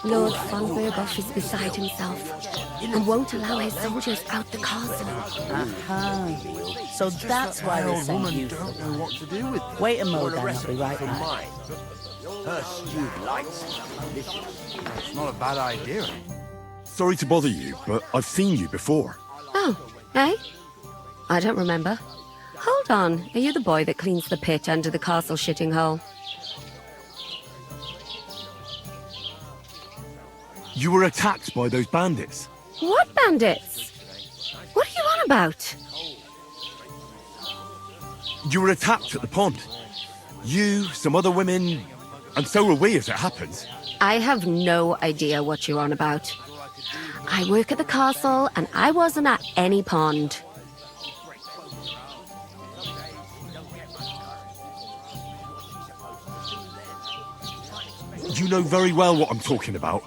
Lord von Berghoff is beside himself and won't allow his soldiers out the castle. Aha. So that's why they sent you. Don't know what to do with them. Wait a moment, I'll be right back. Mine. Her stewed lights. It's not a bad idea. Sorry to bother you, but I've seen you before. Oh, eh? I don't remember. Hold on, are you the boy that cleans the pit under the castle shitting hole? You were attacked by those bandits. What bandits? What are you on about? You were attacked at the pond. You, some other women, and so were we, as it happens. I have no idea what you're on about. I work at the castle, and I wasn't at any pond. You know very well what I'm talking about.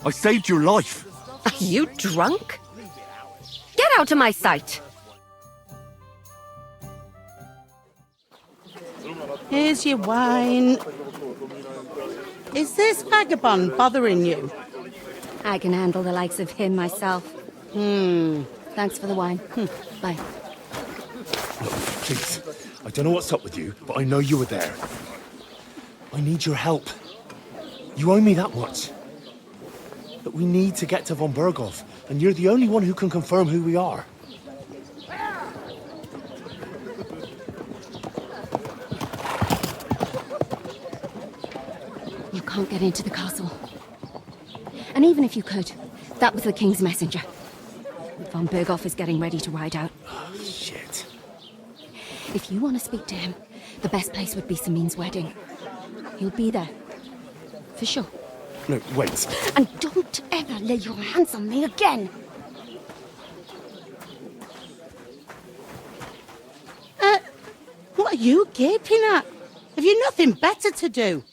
I saved your life. Are you drunk? Get out of my sight! Here's your wine. Is this vagabond bothering you? I can handle the likes of him myself. Thanks for the wine. Bye. Look, please. I don't know what's up with you, but I know you were there. I need your help. You owe me that much. But we need to get to von Berghoff, and you're the only one who can confirm who we are. You can't get into the castle. And even if you could, that was the King's messenger. Von Berghoff is getting ready to ride out. Oh, shit. If you want to speak to him, the best place would be Samin's wedding. He'll be there. For sure. No, wait. And don't ever lay your hands on me again! What are you gaping at? Have you nothing better to do?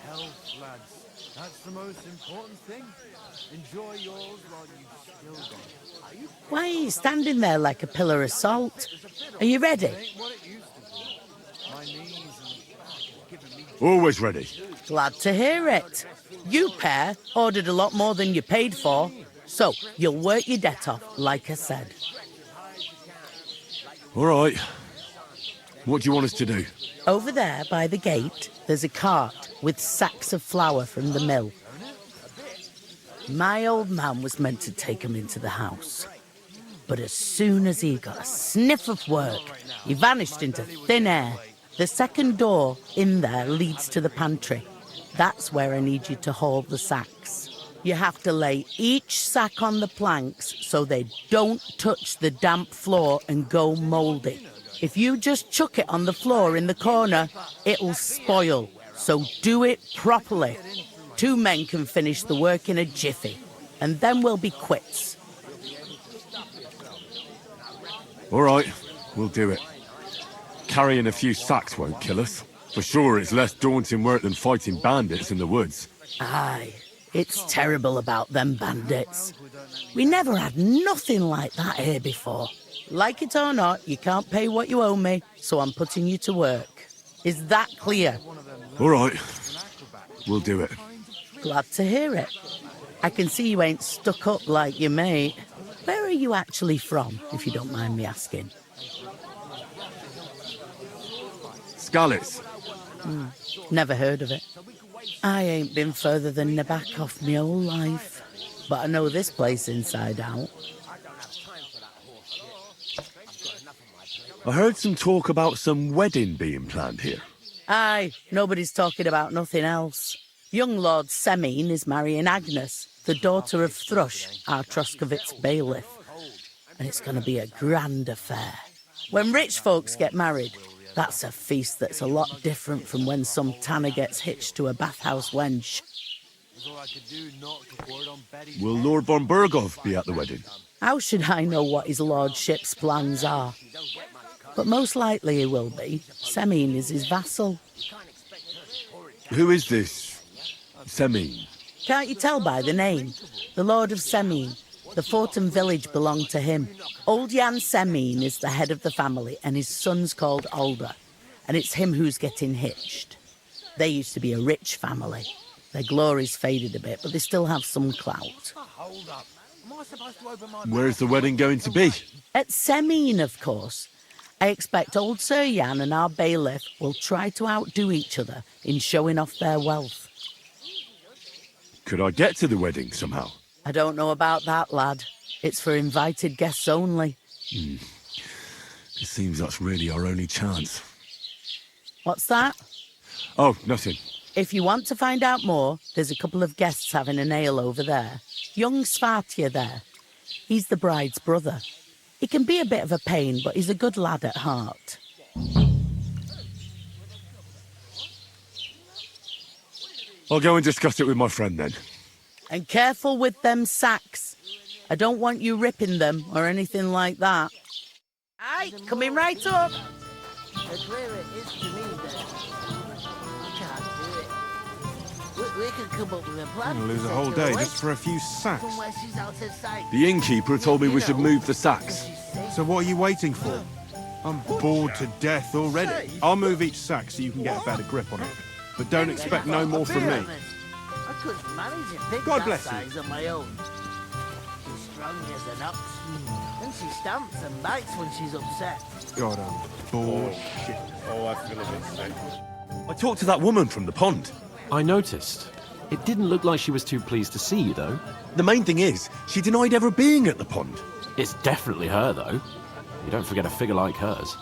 Health, lads. That's the most important thing. Enjoy yours while you've still got it. Why are you standing there like a pillar of salt? Are you ready? Always ready. Glad to hear it. You pair ordered a lot more than you paid for, so you'll work your debt off, like I said. All right. What do you want us to do? Over there by the gate, there's a cart with sacks of flour from the mill. My old man was meant to take 'em into the house. But as soon as he got a sniff of work, he vanished into thin air. The second door in there leads to the pantry. That's where I need you to haul the sacks. You have to lay each sack on the planks so they don't touch the damp floor and go mouldy. If you just chuck it on the floor in the corner, it'll spoil. So do it properly. 2 men can finish the work in a jiffy, and then we'll be quits. All right, we'll do it. Carrying a few sacks won't kill us. For sure, it's less daunting work than fighting bandits in the woods. Aye, it's terrible about them bandits. We never had nothing like that here before. Like it or not, you can't pay what you owe me, so I'm putting you to work. Is that clear? All right, we'll do it. Glad to hear it. I can see you ain't stuck up like your mate. Where are you actually from, if you don't mind me asking? Skalitz. Never heard of it. I ain't been further than Nabakov my whole life, but I know this place inside out. I heard some talk about some wedding being planned here. Aye, nobody's talking about nothing else. Young Lord Semine is marrying Agnes, the daughter of Thrush, our Troskovitz bailiff. And it's going to be a grand affair. When rich folks get married, that's a feast that's a lot different from when some tanner gets hitched to a bathhouse wench. Will Lord von Berghoff be at the wedding? How should I know what his lordship's plans are? But most likely he will be. Semine is his vassal. Who is this Semine? Can't you tell by the name? The Lord of Semine. The fort and village belong to him. Old Jan Semine is the head of the family, and his son's called Alder. And it's him who's getting hitched. They used to be a rich family. Their glory's faded a bit, but they still have some clout. Where's the wedding going to be? At Semine, of course. I expect old Sir Jan and our bailiff will try to outdo each other in showing off their wealth. Could I get to the wedding somehow? I don't know about that, lad. It's for invited guests only. It seems that's really our only chance. What's that? Oh, nothing. If you want to find out more, there's a couple of guests having a nail over there. Young Svartje there. He's the bride's brother. He can be a bit of a pain, but he's a good lad at heart. I'll go and discuss it with my friend then. And careful with them sacks. I don't want you ripping them or anything like that. Aye, coming right up. That's where it is to me, then. I can't do it. We could come up with a plan. I'm gonna lose a whole day just for a few sacks. Somewhere she's out of sight. The innkeeper told me we should move the sacks. So what are you waiting for? I'm bored to death already. I'll move each sack so you can get a better grip on it. But don't expect no more from me. I couldn't manage a pig God that bless you. size on my own. She's strong as an ox. And she stamps and bites when she's upset. God, I'm bored. Shit. Oh, I feel a bit sick. I talked to that woman from the pond. I noticed. It didn't look like she was too pleased to see you, though. The main thing is, she denied ever being at the pond. It's definitely her, though. You don't forget a figure like hers.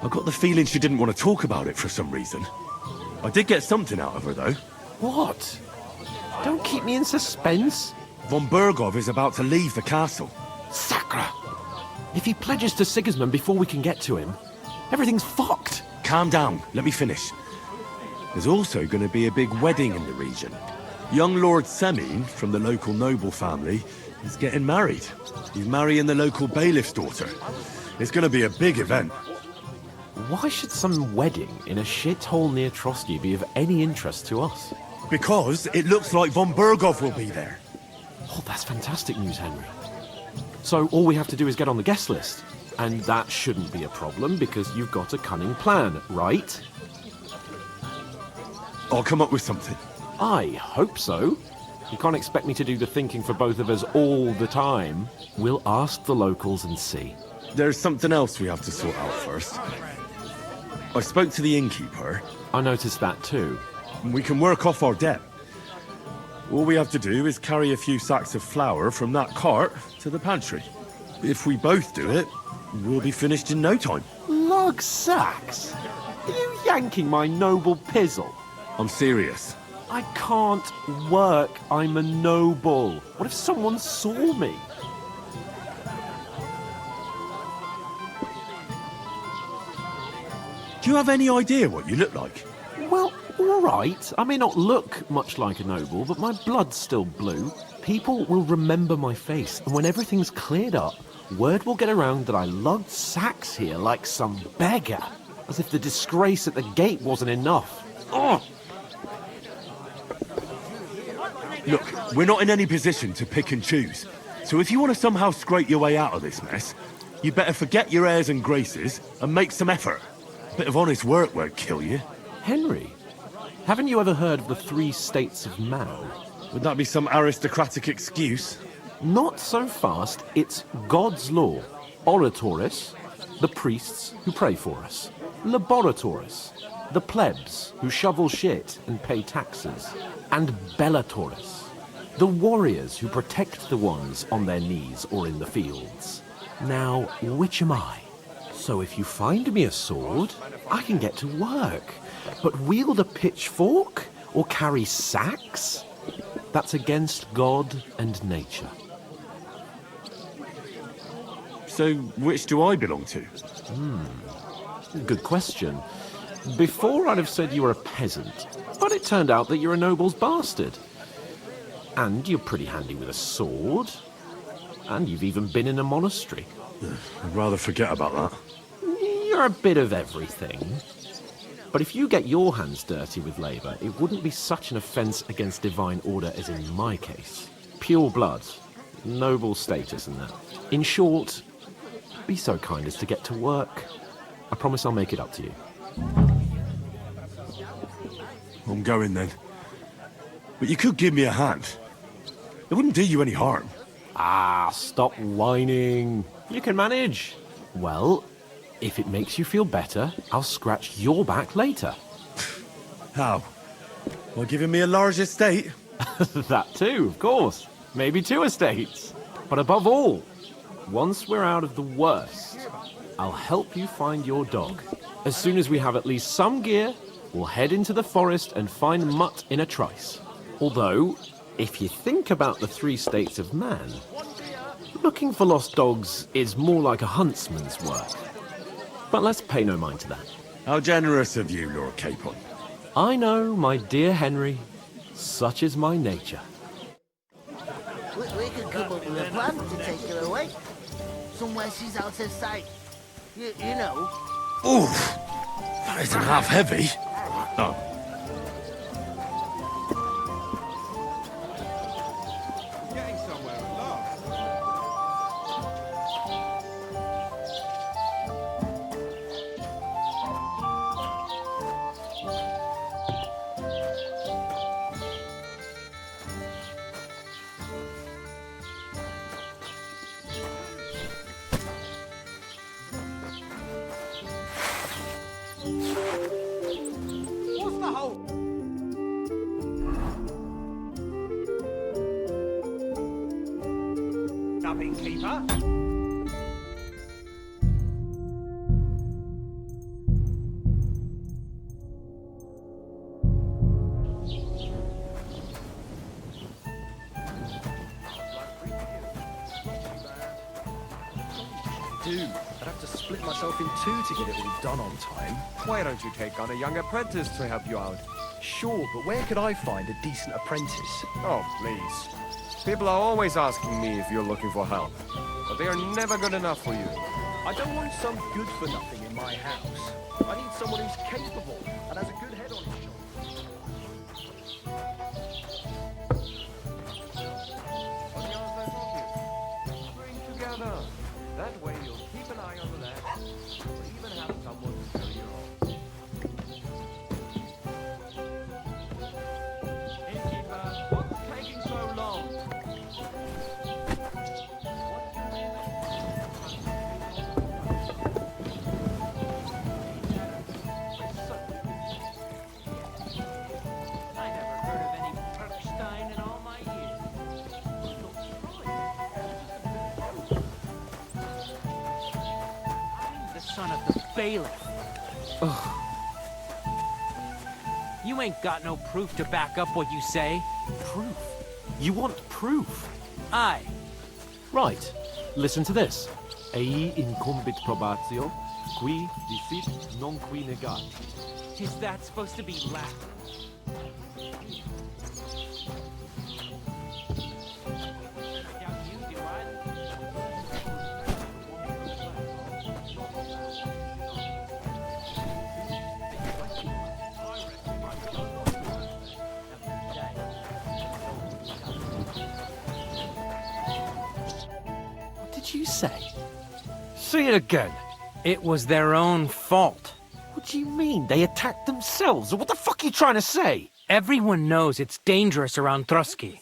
I got the feeling she didn't want to talk about it for some reason. I did get something out of her, though. What? Don't keep me in suspense. Von Berghoff is about to leave the castle. Sacra! If he pledges to Sigismund before we can get to him, everything's fucked. Calm down, let me finish. There's also going to be a big wedding in the region. Young Lord Semine, from the local noble family, is getting married. He's marrying the local bailiff's daughter. It's going to be a big event. Why should some wedding in a shithole near Trotsky be of any interest to us? Because it looks like von Berghoff will be there. Oh, that's fantastic news, Henry. So all we have to do is get on the guest list. And that shouldn't be a problem because you've got a cunning plan, right? I'll come up with something. I hope so. You can't expect me to do the thinking for both of us all the time. We'll ask the locals and see. There's something else we have to sort out first. I spoke to the innkeeper. I noticed that too. We can work off our debt. All we have to do is carry a few sacks of flour from that cart to the pantry. If we both do it, we'll be finished in no time. Lug sacks? Are you yanking my noble pizzle? I'm serious. I can't work. I'm a noble. What if someone saw me? Do you have any idea what you look like? Well, all right. I may not look much like a noble, but my blood's still blue. People will remember my face, and when everything's cleared up, word will get around that I lugged sacks here like some beggar. As if the disgrace at the gate wasn't enough. Ugh! Look, we're not in any position to pick and choose. So if you want to somehow scrape your way out of this mess, you'd better forget your airs and graces and make some effort. A bit of honest work won't kill you. Henry, haven't you ever heard of the 3 states of man? Would that be some aristocratic excuse? Not so fast. It's God's law. Oratoris, the priests who pray for us. Laboratoris, the plebs who shovel shit and pay taxes. And Bellatoris, the warriors who protect the ones on their knees or in the fields. Now, which am I? So if you find me a sword, I can get to work. But wield a pitchfork or carry sacks? That's against God and nature. So, which do I belong to? Good question. Before I'd have said you were a peasant, but it turned out that you're a noble's bastard. And you're pretty handy with a sword. And you've even been in a monastery. I'd rather forget about that. You're a bit of everything. But if you get your hands dirty with labour, it wouldn't be such an offence against divine order as in my case. Pure blood, noble status and that. In short, be so kind as to get to work. I promise I'll make it up to you. I'm going then. But you could give me a hand. It wouldn't do you any harm. Ah, stop whining. You can manage. Well, if it makes you feel better, I'll scratch your back later. How? By giving me a large estate? That too, of course. Maybe 2 estates. But above all, once we're out of the worst, I'll help you find your dog. As soon as we have at least some gear, we'll head into the forest and find Mutt in a trice. Although, if you think about the 3 states of man, looking for lost dogs is more like a huntsman's work. But let's pay no mind to that. How generous of you, Lord Capon. I know, my dear Henry. Such is my nature. We could come up with a plan to take her away. Somewhere she's out of sight. You know. Oof! That isn't half heavy. Oh. Getting somewhere at last. What's the whole... Nothing, keeper. Dude, I'd have to split myself in 2 to get it all done on time. Why don't you take on a young apprentice to help you out? Sure, but where could I find a decent apprentice? Oh, please. People are always asking me if you're looking for help, but they are never good enough for you. I don't want some good-for-nothing in my house. I need someone who's capable and has a good head on his shoulders. Bring together. That way you'll keep an eye on the lad, or even have someone to carry your own. Innkeeper, what's taking so long? I never heard of any Perkstein in all my years. I'm the son of the bailiff. You ain't got no proof to back up what you say. Proof? You want proof? Aye. Right. Listen to this. Ei incumbit probatio, qui dicit non qui negat. Is that supposed to be Latin? What did you say? Say it again. It was their own fault. What do you mean? They attacked themselves? What the fuck are you trying to say? Everyone knows it's dangerous around Trotsky.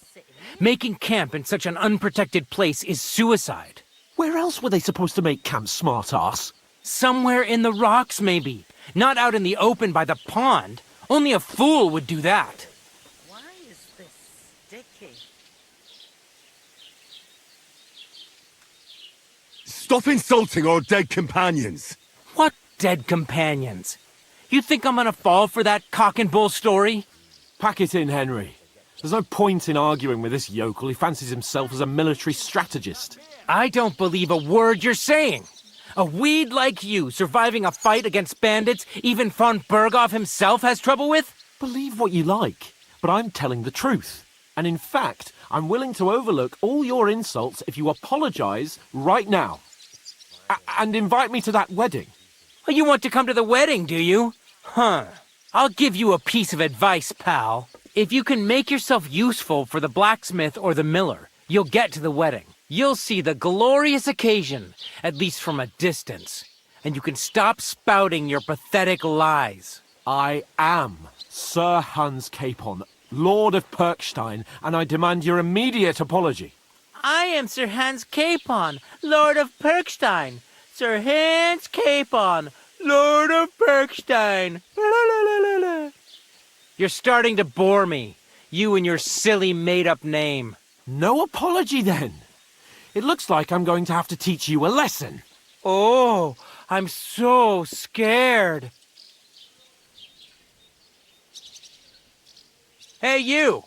Making camp in such an unprotected place is suicide. Where else were they supposed to make camp, smart-ass? Somewhere in the rocks, maybe. Not out in the open by the pond. Only a fool would do that. Why is this sticky? Stop insulting our dead companions. What dead companions? You think I'm gonna fall for that cock and bull story? Pack it in, Henry. There's no point in arguing with this yokel. He fancies himself as a military strategist. I don't believe a word you're saying. A weed like you surviving a fight against bandits even von Berghoff himself has trouble with? Believe what you like, but I'm telling the truth. And in fact, I'm willing to overlook all your insults if you apologize right now. And invite me to that wedding. Oh, you want to come to the wedding, do you? Huh. I'll give you a piece of advice, pal. If you can make yourself useful for the blacksmith or the miller, you'll get to the wedding. You'll see the glorious occasion, at least from a distance. And you can stop spouting your pathetic lies. I am Sir Hans Capon, Lord of Perkstein, and I demand your immediate apology. I am Sir Hans Capon, Lord of Perkstein. Sir Hans Capon, Lord of Perkstein. You're starting to bore me, you and your silly made-up name. No apology, then. It looks like I'm going to have to teach you a lesson. Oh, I'm so scared. Hey, you!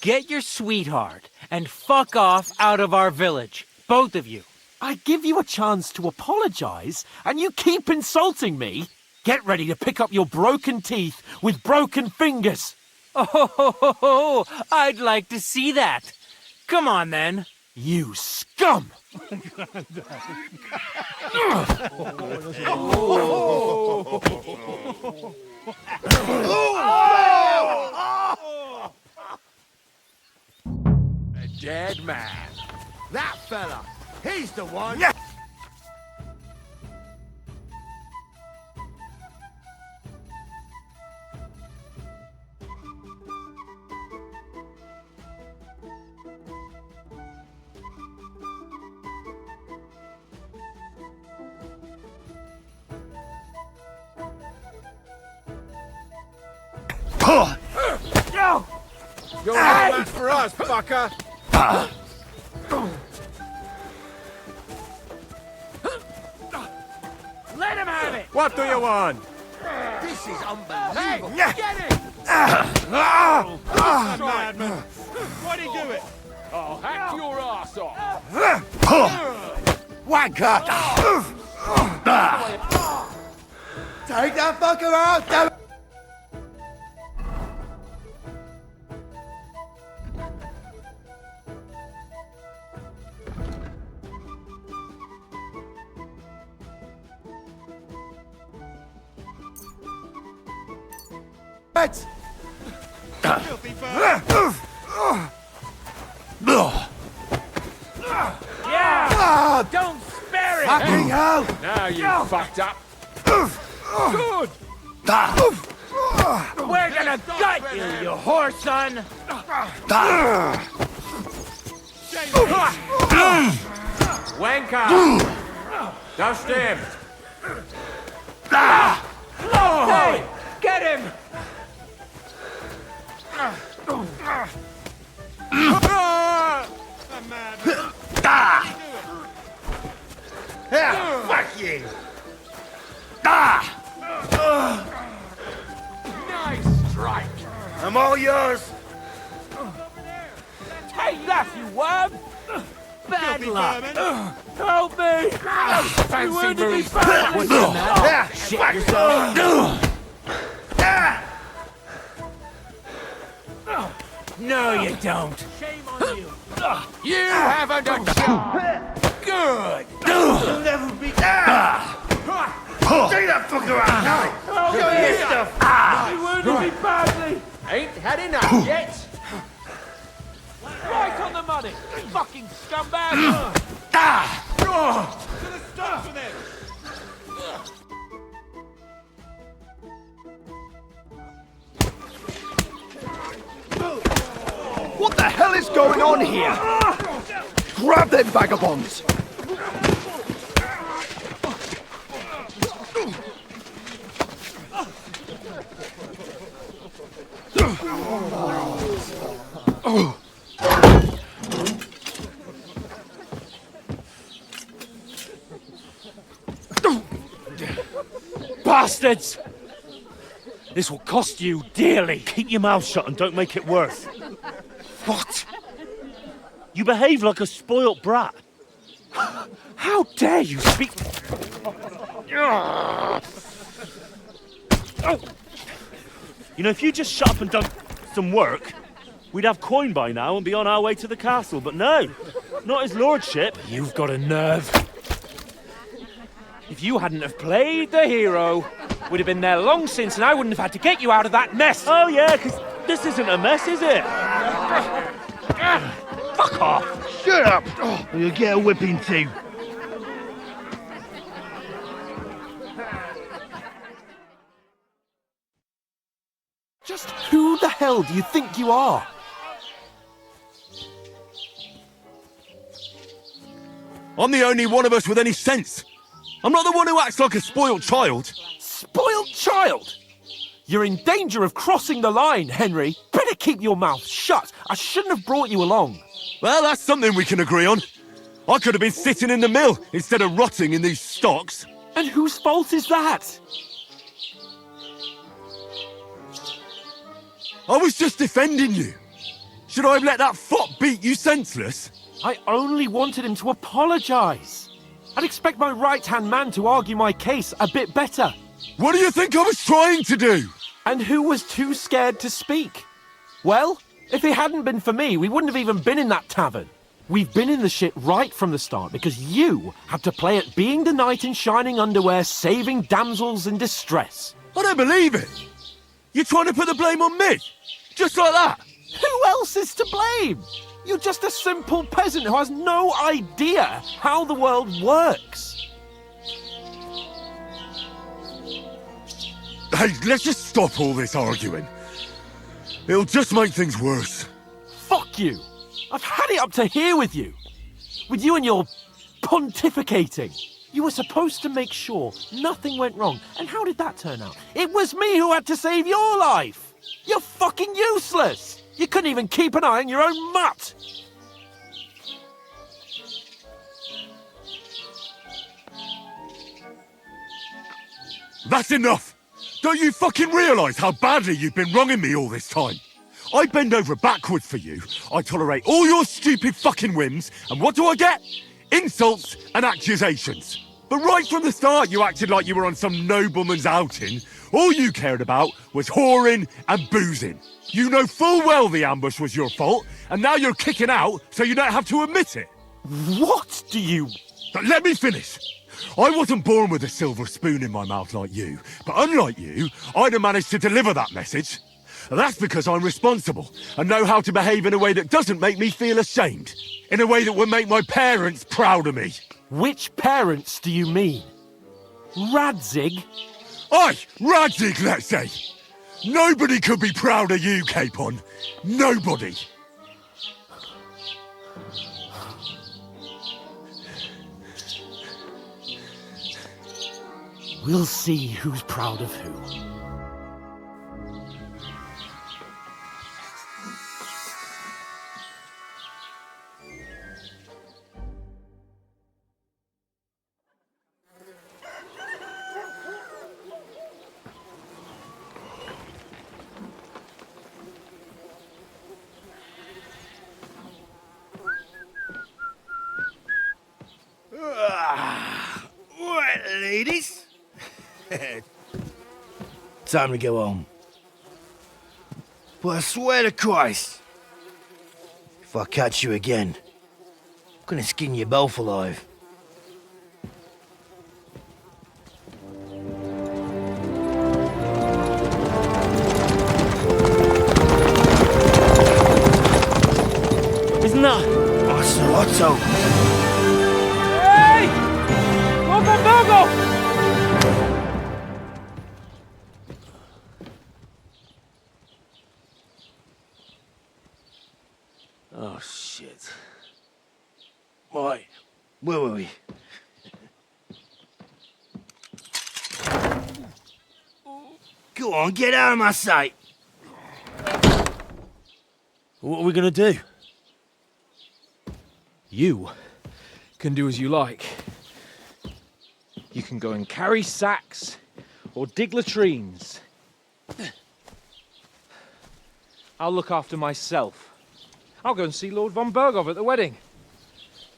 Get your sweetheart and fuck off out of our village. Both of you. I give you a chance to apologize, and you keep insulting me. Get ready to pick up your broken teeth with broken fingers. Oh, I'd like to see that. Come on, then. You scum! A dead man. That fella. He's the one. You're no match for us, fucker! Let him have it! What do you want? This is unbelievable! Hey, Get it! Madman! Why'd he do it? I'll hack your ass off! Wanker! Take that fucker out! Damn it. Filthy bird! Yeah! Don't spare it! Fucking hell! Now you fucked up. Good! We're gonna gut you whore son! Wanker! Dust him! Hey! Get him! Yeah, fuck you! Nice strike! I'm all yours! Take that, you worm! Bad Filthy luck! vermin. Help me! Fancy move! What's the matter? Yeah, Shit fuck yourself! Ah! No, you don't! Shame on you! You haven't a job! Good! You'll never be... Take that fucker out now! Show your stuff! You wounded me badly! Ain't had enough yet! Right on the money! Fucking scumbag! To the stuff with him! What the hell is going on here? Grab them vagabonds! bastards! This will cost you dearly. Keep your mouth shut and don't make it worse. What? You behave like a spoilt brat. How dare you speak... You know, if you just shut up and done some work, we'd have coin by now and be on our way to the castle. But no, not his lordship. You've got a nerve. If you hadn't have played the hero, we'd have been there long since and I wouldn't have had to get you out of that mess. Oh yeah, because this isn't a mess, is it? Fuck off! Shut up, or you'll get a whipping too. Just who the hell do you think you are? I'm the only one of us with any sense. I'm not the one who acts like a spoiled child. Spoiled child? You're in danger of crossing the line, Henry. Better keep your mouth shut. I shouldn't have brought you along. Well, that's something we can agree on. I could have been sitting in the mill instead of rotting in these stocks. And whose fault is that? I was just defending you. Should I have let that fop beat you senseless? I only wanted him to apologise. I'd expect my right-hand man to argue my case a bit better. What do you think I was trying to do? And who was too scared to speak? Well, if it hadn't been for me, we wouldn't have even been in that tavern. We've been in the shit right from the start because you had to play at being the knight in shining underwear, saving damsels in distress. I don't believe it. You're trying to put the blame on me? Just like that? Who else is to blame? You're just a simple peasant who has no idea how the world works. Hey, let's just stop all this arguing. It'll just make things worse. Fuck you. I've had it up to here with you. With you and your pontificating. You were supposed to make sure nothing went wrong. And how did that turn out? It was me who had to save your life. You're fucking useless. You couldn't even keep an eye on your own mutt. That's enough. Don't you fucking realise how badly you've been wronging me all this time? I bend over backwards for you. I tolerate all your stupid fucking whims. And what do I get? Insults and accusations. But right from the start, you acted like you were on some nobleman's outing. All you cared about was whoring and boozing. You know full well the ambush was your fault, and now you're kicking out so you don't have to admit it. What do you... But let me finish. I wasn't born with a silver spoon in my mouth like you, but unlike you, I'd have managed to deliver that message. That's because I'm responsible and know how to behave in a way that doesn't make me feel ashamed. In a way that would make my parents proud of me. Which parents do you mean? Radzig? Aye, Radzig, let's say. Nobody could be proud of you, Capon. Nobody. We'll see who's proud of who. Right, ladies. Time to go home. But I swear to Christ, if I catch you again, I'm gonna skin you both alive. Isn't that... Otto. Hey! Go! Oh, shit. Right, where were we? Go on, get out of my sight. What are we gonna do? You can do as you like. You can go and carry sacks, or dig latrines. I'll look after myself. I'll go and see Lord von Berghoff at the wedding.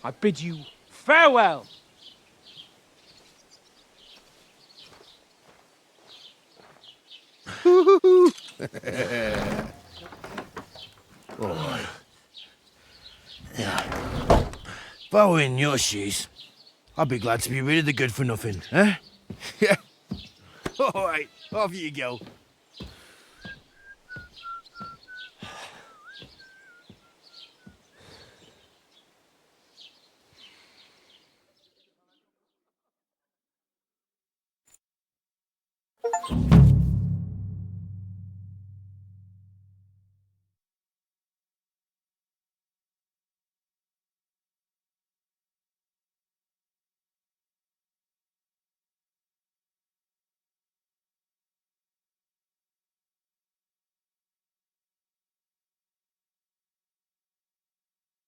I bid you farewell. Alright. Yeah. If I were in your shoes, I'd be glad to be rid of the good for nothing, eh? Yeah. Alright, off you go.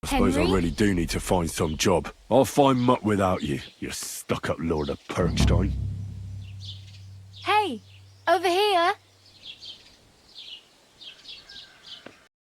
I suppose I Henry? really do need to find some job. I'll find mutt without you, you stuck-up Lord of Perkstein. Hey, over here.